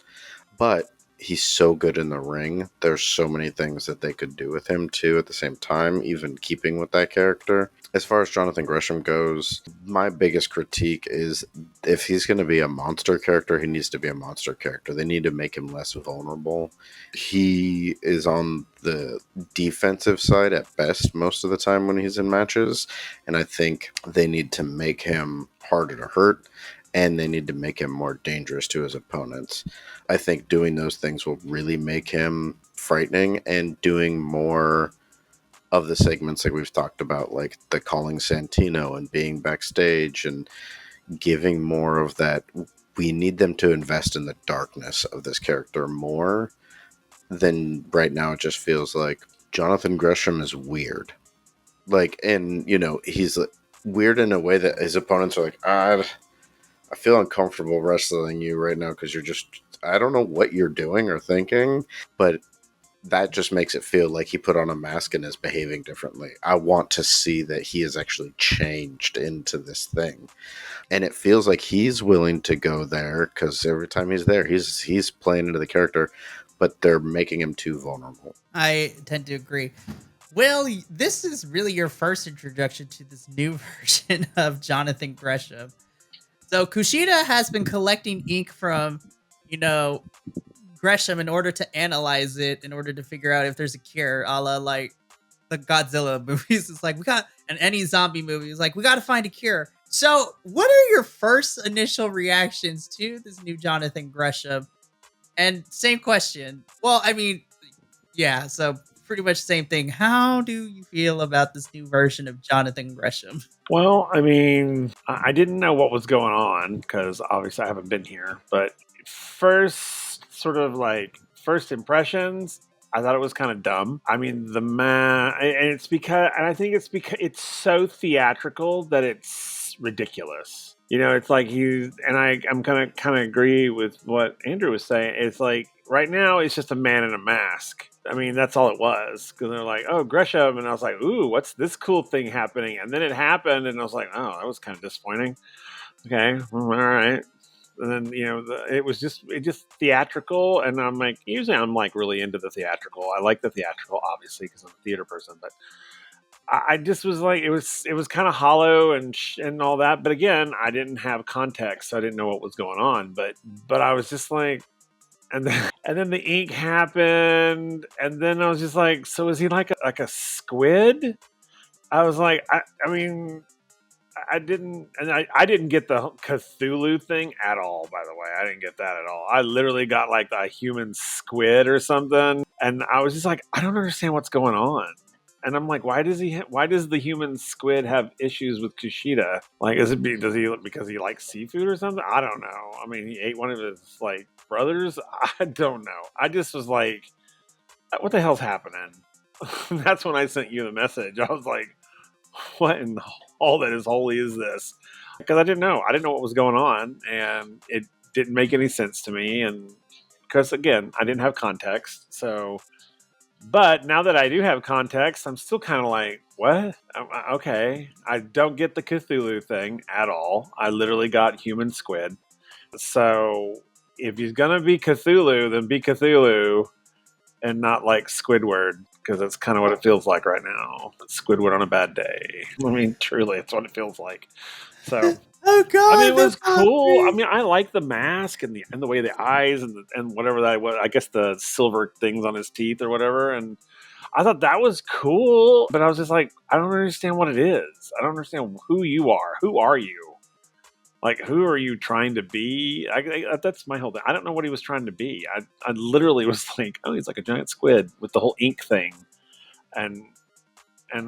But he's so good in the ring. There's so many things that they could do with him too at the same time, even keeping with that character. As far as Jonathan Gresham goes, my biggest critique is if he's going to be a monster character, he needs to be a monster character. They need to make him less vulnerable. He is on the defensive side at best most of the time when he's in matches, and I think they need to make him harder to hurt, and they need to make him more dangerous to his opponents. I think doing those things will really make him frightening, and doing more of the segments like we've talked about, like the calling Santino and being backstage and giving more of that. We need them to invest in the darkness of this character more than right now. It just feels like Jonathan Gresham is weird. He's weird in a way that his opponents are like, I feel uncomfortable wrestling you right now because I don't know what you're doing or thinking, but that just makes it feel like he put on a mask and is behaving differently. I want to see that he has actually changed into this thing. And it feels like he's willing to go there because every time he's there, he's playing into the character. but they're making him too vulnerable. I tend to agree. Will, this is really your first introduction to this new version of Jonathan Gresham. So Kushida has been collecting ink from, Gresham in order to analyze it, in order to figure out if there's a cure, a la like the Godzilla movies. It's like and any zombie movie is like, we got to find a cure. So what are your first initial reactions to this new Jonathan Gresham? And same question. Well, I mean, yeah, so pretty much same thing. How do you feel about this new version of Jonathan Gresham? Well, I mean, I didn't know what was going on because obviously I haven't been here. But first impressions, I thought it was kind of dumb. I mean, and I think it's because it's so theatrical that it's ridiculous. It's like I'm kind of agree with what Andrew was saying. It's like right now it's just a man in a mask. I mean, that's all it was. Because they're like, oh, Gresham. And I was like, ooh, what's this cool thing happening? And then it happened. And I was like, oh, that was kind of disappointing. Okay, all right. And then, it just theatrical. And I'm like, usually I'm like really into the theatrical. I like the theatrical, obviously, because I'm a theater person. But I just was like, it was kind of hollow and all that. But again, I didn't have context. So I didn't know what was going on. But I was just like, and then the ink happened, and then I was just like, so is he like a squid? I was like, I mean, I didn't get the Cthulhu thing at all. By the way, I didn't get that at all. I literally got like a human squid or something, and I was just like, I don't understand what's going on. And I'm like, why does the human squid have issues with Kushida? Like, does he because he likes seafood or something? I don't know. I mean, he ate one of his like brothers. I don't know. I just was like, what the hell's happening? That's when I sent you the message. I was like, what in all that is holy is this? Because I didn't know what was going on, and it didn't make any sense to me. And because again, I didn't have context, so. But now that I do have context, I'm still kind of like, what? Okay. I don't get the Cthulhu thing at all. I literally got human squid. So if he's going to be Cthulhu, then be Cthulhu and not like Squidward, because that's kind of what it feels like right now. Squidward on a bad day. I mean, truly, it's what it feels like. So. Oh God! I mean, it was cool. I mean, I like the mask and the way the eyes and whatever that was. I guess the silver things on his teeth or whatever. And I thought that was cool. But I was just like, I don't understand what it is. I don't understand who you are. Who are you? Like, who are you trying to be? That's my whole thing. I don't know what he was trying to be. I literally was like, oh, he's like a giant squid with the whole ink thing, and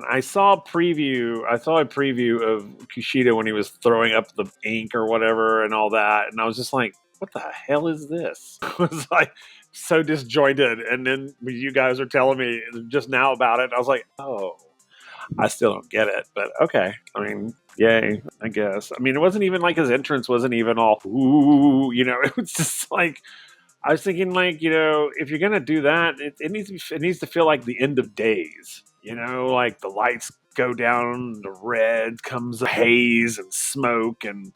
I saw a preview of Kushida when he was throwing up the ink or whatever and all that. And I was just like, what the hell is this? I was like so disjointed. And then you guys are telling me just now about it. I was like, oh, I still don't get it. But okay. I mean, yay, I guess. I mean, it wasn't even like his entrance wasn't even all, ooh, it was just like, I was thinking like, if you're going to do that, it needs to feel like the end of days. Like the lights go down, the red comes haze and smoke, and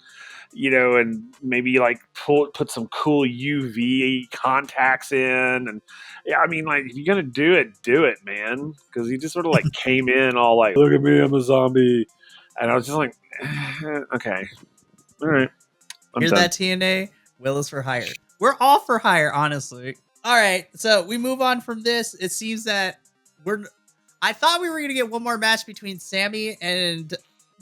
and maybe like put some cool UV contacts in, and yeah, I mean, like if you're gonna do it, man, because he just sort of like came in all like, look at me, I'm a zombie, and I was just like, okay, all right, Hear that, TNA? Will is for hire. We're all for hire, honestly. All right, so we move on from this. It seems that I thought we were going to get one more match between Sammy and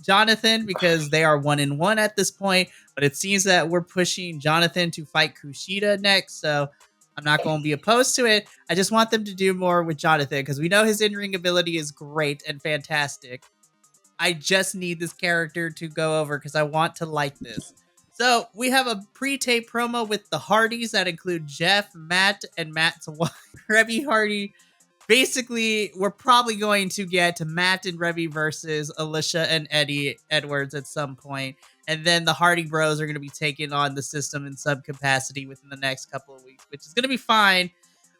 Jonathan because they are 1-1 at this point. But it seems that we're pushing Jonathan to fight Kushida next. So I'm not going to be opposed to it. I just want them to do more with Jonathan because we know his in-ring ability is great and fantastic. I just need this character to go over because I want to like this. So we have a pre-tape promo with the Hardys that include Jeff, Matt, and Matt's wife, Reby Hardy. Basically, we're probably going to get Matt and Reby versus Alicia and Eddie Edwards at some point. And then the Hardy Bros are going to be taking on the system in some capacity within the next couple of weeks, which is going to be fine.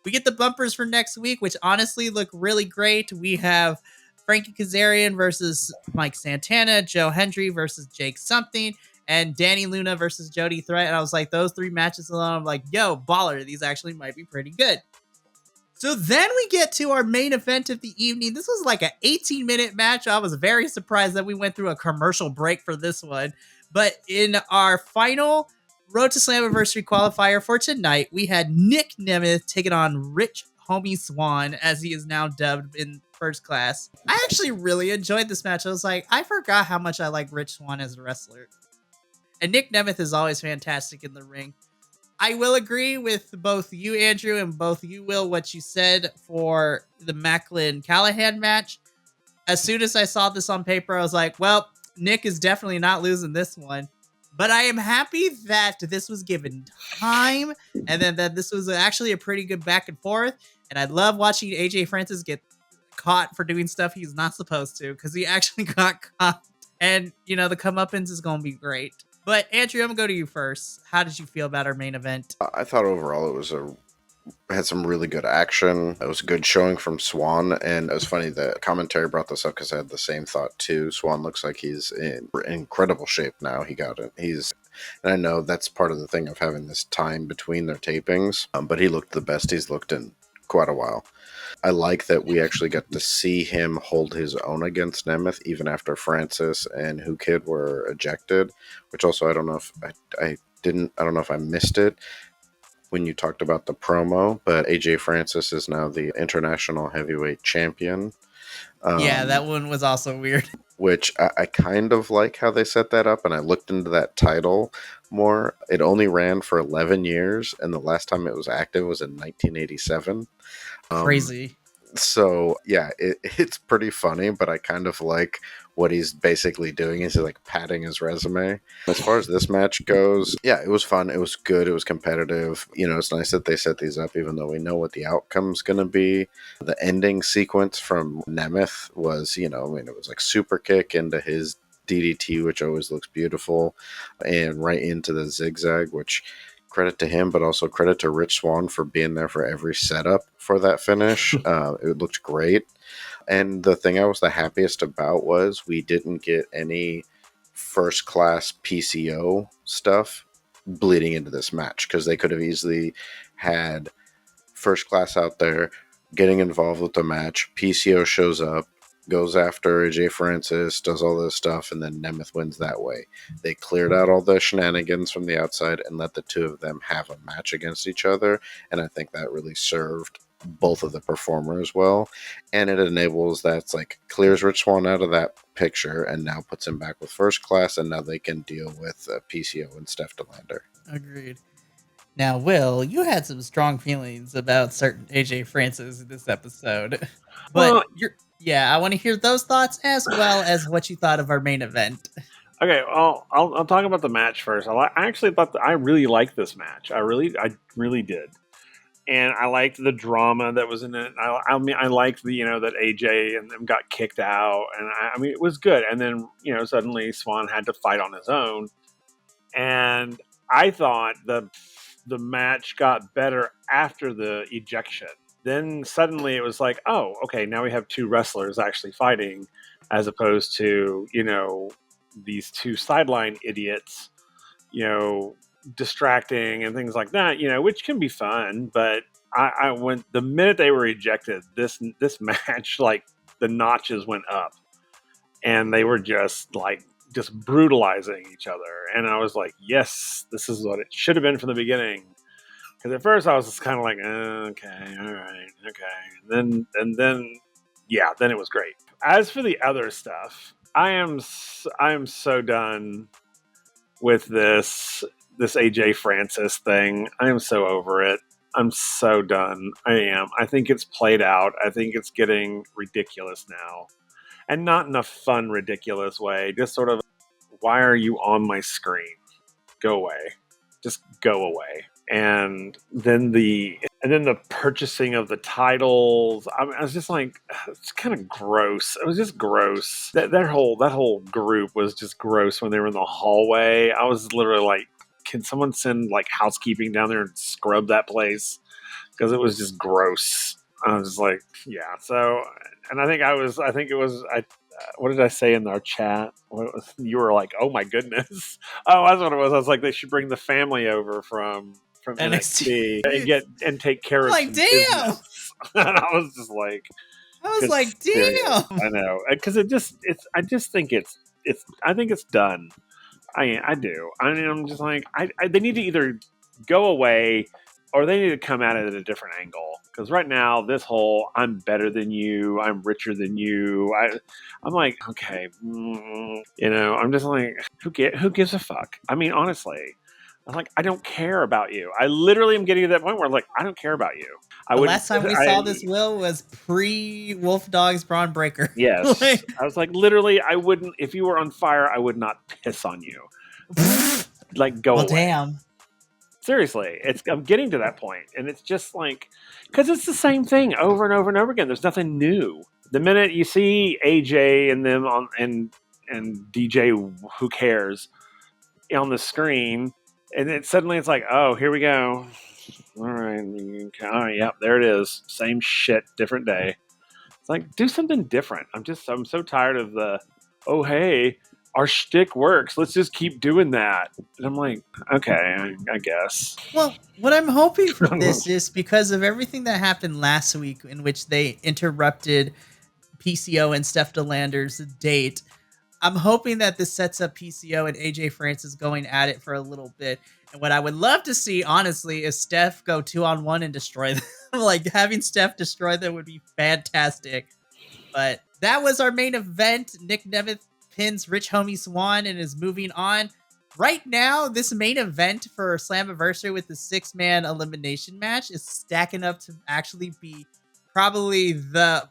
We get the bumpers for next week, which honestly look really great. We have Frankie Kazarian versus Mike Santana, Joe Hendry versus Jake Something, and Danny Luna versus Jody Threat. And I was like, those three matches alone, I'm like, yo, baller. These actually might be pretty good. So then we get to our main event of the evening. This was like an 18-minute match. I was very surprised that we went through a commercial break for this one. But in our final Road to Slammiversary qualifier for tonight, we had Nick Nemeth taking on Rich Homie Swan, as he is now dubbed in First Class. I actually really enjoyed this match. I was like, I forgot how much I like Rich Swan as a wrestler. And Nick Nemeth is always fantastic in the ring. I will agree with both you, Andrew, and both you, Will, what you said for the Macklin-Callahan match. As soon as I saw this on paper, I was like, well, Nick is definitely not losing this one. But I am happy that this was given time, and then that this was actually a pretty good back and forth. And I love watching AJ Francis get caught for doing stuff he's not supposed to, because he actually got caught. And, you know, the comeuppance is going to be great. But Andrew, I'm going to go to you first. How did you feel about our main event? I thought overall it had some really good action. It was a good showing from Swan, and it was funny that commentary brought this up because I had the same thought too. Swan looks like he's in incredible shape now. He got it. And I know that's part of the thing of having this time between their tapings, but he looked the best he's looked in quite a while. I like that we actually got to see him hold his own against Nemeth even after Francis and Who Kid were ejected, which also I don't know if I don't know if I missed it when you talked about the promo, but AJ Francis is now the international heavyweight champion. Yeah, that one was also weird. Which I kind of like how they set that up, and I looked into that title more. It only ran for 11 years, and the last time it was active was in 1987. Crazy. So, yeah, it's pretty funny, but I kind of like what he's basically doing. He's like padding his resume. As far as this match goes, yeah, it was fun. It was good. It was competitive. You know, it's nice that they set these up, even though we know what the outcome's going to be. The ending sequence from Nemeth was, you know, I mean, it was like super kick into his DDT, which always looks beautiful, and right into the zigzag, which credit to him, but also credit to Rich Swan for being there for every setup for that finish. It looked great. And the thing I was the happiest about was we didn't get any First Class PCO stuff bleeding into this match, because they could have easily had First Class out there getting involved with the match. PCO shows up, goes after AJ Francis, does all this stuff, and then Nemeth wins that way. They cleared out all the shenanigans from the outside and let the two of them have a match against each other, and I think that really served both of the performers well, and it enables that's like clears Rich Swan out of that picture and now puts him back with First Class, and now they can deal with PCO and Steph DeLander. Agreed. Now, Will, you had some strong feelings about certain AJ Francis in this episode, but I want to hear those thoughts as well as what you thought of our main event. Okay, well, I'll talk about the match first. I actually thought I really liked this match. I really did, and I liked the drama that was in it. I mean, I liked the that AJ and them got kicked out, and I mean, it was good. And then suddenly Swan had to fight on his own, and I thought the match got better after the ejection. Then suddenly it was like, oh, okay, now we have two wrestlers actually fighting, as opposed to these two sideline idiots, distracting and things like that, which can be fun. But I went the minute they were ejected, this match, like the notches went up, and they were just brutalizing each other. And I was like, yes, this is what it should have been from the beginning. Because at first I was just kind of like, okay, all right, okay. Then it was great. As for the other stuff, I am so done with this AJ Francis thing. I am so over it. I'm so done. I am. I think it's played out. I think it's getting ridiculous now. And not in a fun, ridiculous way. Just sort of, why are you on my screen? Go away. Just go away. And then the purchasing of the titles. I was just like, it's kind of gross. It was just gross. That whole group was just gross when they were in the hallway. I was literally like, can someone send housekeeping down there and scrub that place? Because it was just gross. I was just like, yeah. So, and I think it was what did I say in our chat? You were like, oh my goodness. Oh, that's what it was. I was like, they should bring the family over from NXT and take care of damn. business. And I was just like, I was like, serious. damn. I know, because I just think I think it's done. I do. I mean, I'm just like, they need to either go away or they need to come at it at a different angle. Because right now, this whole I'm better than you, I'm richer than you, I'm like, okay, I'm just like, who gives a fuck? I mean, honestly, I'm like, I don't care about you. I literally am getting to that point where I'm like, I don't care about you. I The wouldn't. last time we saw this, Will, was pre Wolf Dog's Braun Breaker. Yes, I was like, literally, I wouldn't. If you were on fire, I would not piss on you. Like, go well, away. damn. Seriously, I'm getting to that point, and it's just like, because it's the same thing over and over and over again. There's nothing new. The minute you see AJ and them on and DJ, who cares, on the screen, and then suddenly it's like, oh, here we go. All right, yep, there it is. Same shit, different day. It's like, do something different. I'm so tired of oh, hey, our shtick works. Let's just keep doing that. And I'm like, okay, I guess. Well, what I'm hoping for this is because of everything that happened last week, in which they interrupted PCO and Steph DeLander's date. I'm hoping that this sets up PCO and AJ Francis going at it for a little bit. And what I would love to see, honestly, is Steph go 2-on-1 and destroy them. Like, having Steph destroy them would be fantastic. But that was our main event. Nick Nemeth pins Rich Homie Swan and is moving on. Right now, this main event for Slammiversary with the 6-man elimination match is stacking up to actually be probably the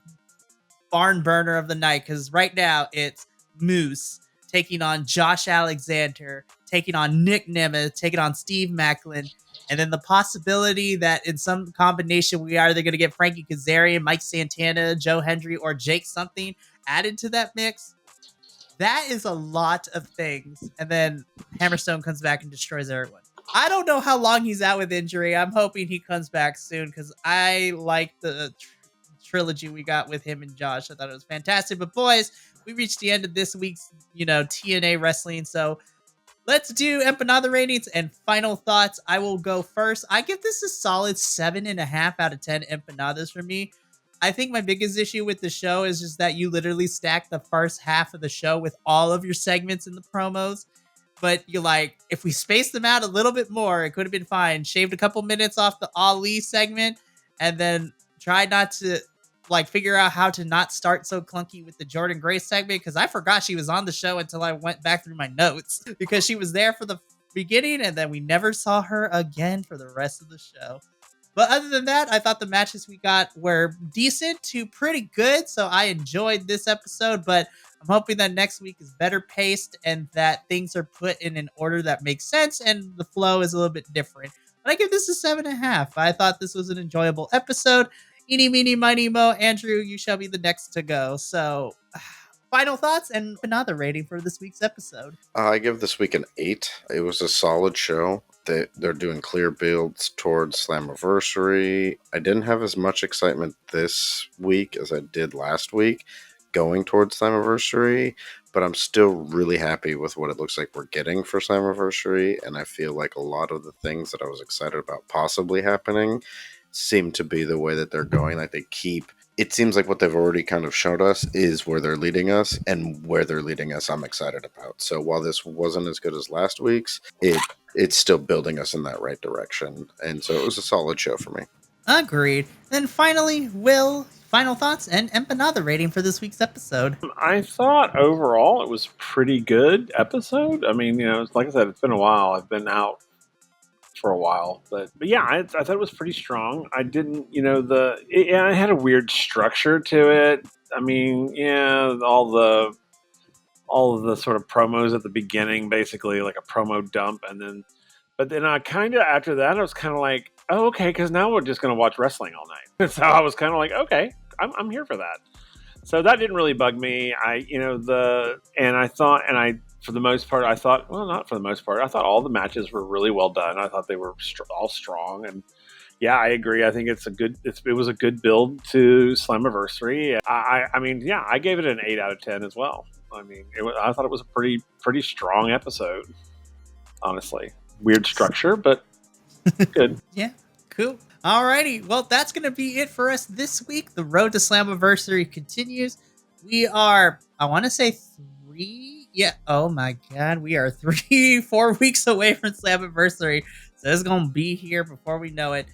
barn burner of the night. Because right now, it's Moose taking on Josh Alexander, taking on Nick Nemeth, taking on Steve Macklin, and then the possibility that in some combination we are either going to get Frankie Kazarian, Mike Santana, Joe Hendry, or Jake something added to that mix. That is a lot of things. And then Hammerstone comes back and destroys everyone. I don't know how long he's out with injury. I'm hoping he comes back soon because I like the trilogy we got with him and Josh. I thought it was fantastic. But boys, we reached the end of this week's, TNA wrestling. So let's do empanada ratings and final thoughts. I will go first. I give this a solid 7.5 out of 10 empanadas for me. I think my biggest issue with the show is just that you literally stack the first half of the show with all of your segments in the promos. But you're like, if we spaced them out a little bit more, it could have been fine. Shaved a couple minutes off the Ali segment and then tried not to figure out how to not start so clunky with the Jordan Grace segment, because I forgot she was on the show until I went back through my notes because she was there for the beginning and then we never saw her again for the rest of the show. But other than that, I thought the matches we got were decent to pretty good, so I enjoyed this episode, but I'm hoping that next week is better paced and that things are put in an order that makes sense and the flow is a little bit different. But I give this a 7.5. I thought this was an enjoyable episode. Eeny, meeny, miny, mo. Andrew, you shall be the next to go. So, final thoughts and another rating for this week's episode. I give this week an 8. It was a solid show. They're doing clear builds towards Slammiversary. I didn't have as much excitement this week as I did last week going towards Slammiversary, but I'm still really happy with what it looks like we're getting for Slammiversary, and I feel like a lot of the things that I was excited about possibly happening seem to be the way that they're going. Like, it seems like what they've already kind of showed us is where they're leading us, and where they're leading us I'm excited about. So while this wasn't as good as last week's, it's still building us in that right direction, and so it was a solid show for me. Agreed. Then finally, Will, final thoughts and empanada rating for this week's episode. I thought overall it was pretty good episode. I mean, like I said, it's been a while. I've been out for a while, but yeah, I thought it was pretty strong. I didn't, it had a weird structure to it. I mean, yeah, all of the sort of promos at the beginning, basically like a promo dump, but then I kind of, after that, I was kind of like, oh, okay, because now we're just going to watch wrestling all night. So I was kind of like, okay, I'm here for that. So that didn't really bug me. For the most part, I thought, well, not for the most part, I thought all the matches were really well done. I thought they were all strong, and yeah, I agree. I think it was a good build to Slammiversary. I mean, yeah, I gave it an 8 out of 10 as well. I mean, I thought it was a pretty strong episode. Honestly, weird structure, but good. Yeah, cool. Alrighty, well, that's going to be it for us this week. The road to Slammiversary continues. We are, I want to say 3, yeah, oh my god, we are 4 weeks away from Slammiversary. So it's going to be here before we know it.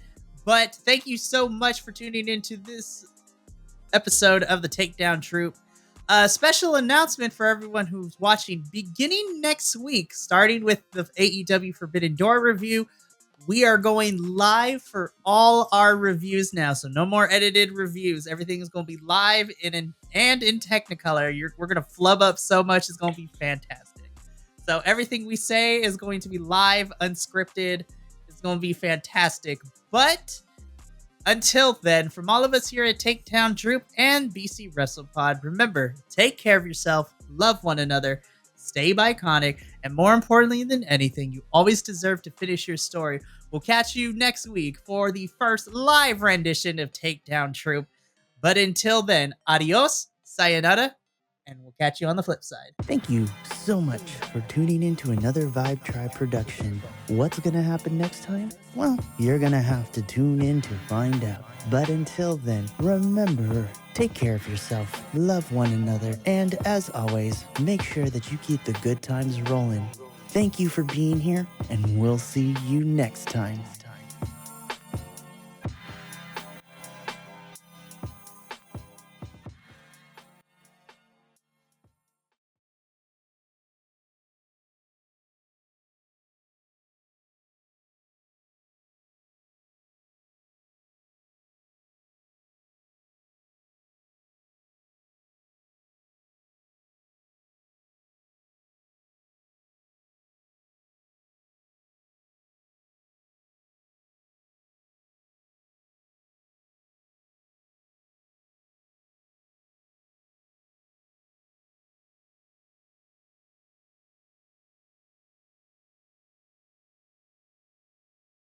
But thank you so much for tuning into this episode of the Takedown Troop. A special announcement for everyone who's watching. Beginning next week, starting with the AEW Forbidden Door review, we are going live for all our reviews now. So no more edited reviews. Everything is going to be live in Technicolor. We're going to flub up so much. It's going to be fantastic. So everything we say is going to be live, unscripted. It's going to be fantastic. But until then, from all of us here at Takedown Troop and BC WrestlePod, remember, take care of yourself, love one another, stay Bi-Conic, and more importantly than anything, you always deserve to finish your story. We'll catch you next week for the first live rendition of Takedown Troop. But until then, adios, sayonara, and we'll catch you on the flip side. Thank you so much for tuning in to another Vibe Tribe production. What's gonna happen next time? Well, you're gonna have to tune in to find out. But until then, remember, take care of yourself, love one another, and as always, make sure that you keep the good times rolling. Thank you for being here, and we'll see you next time.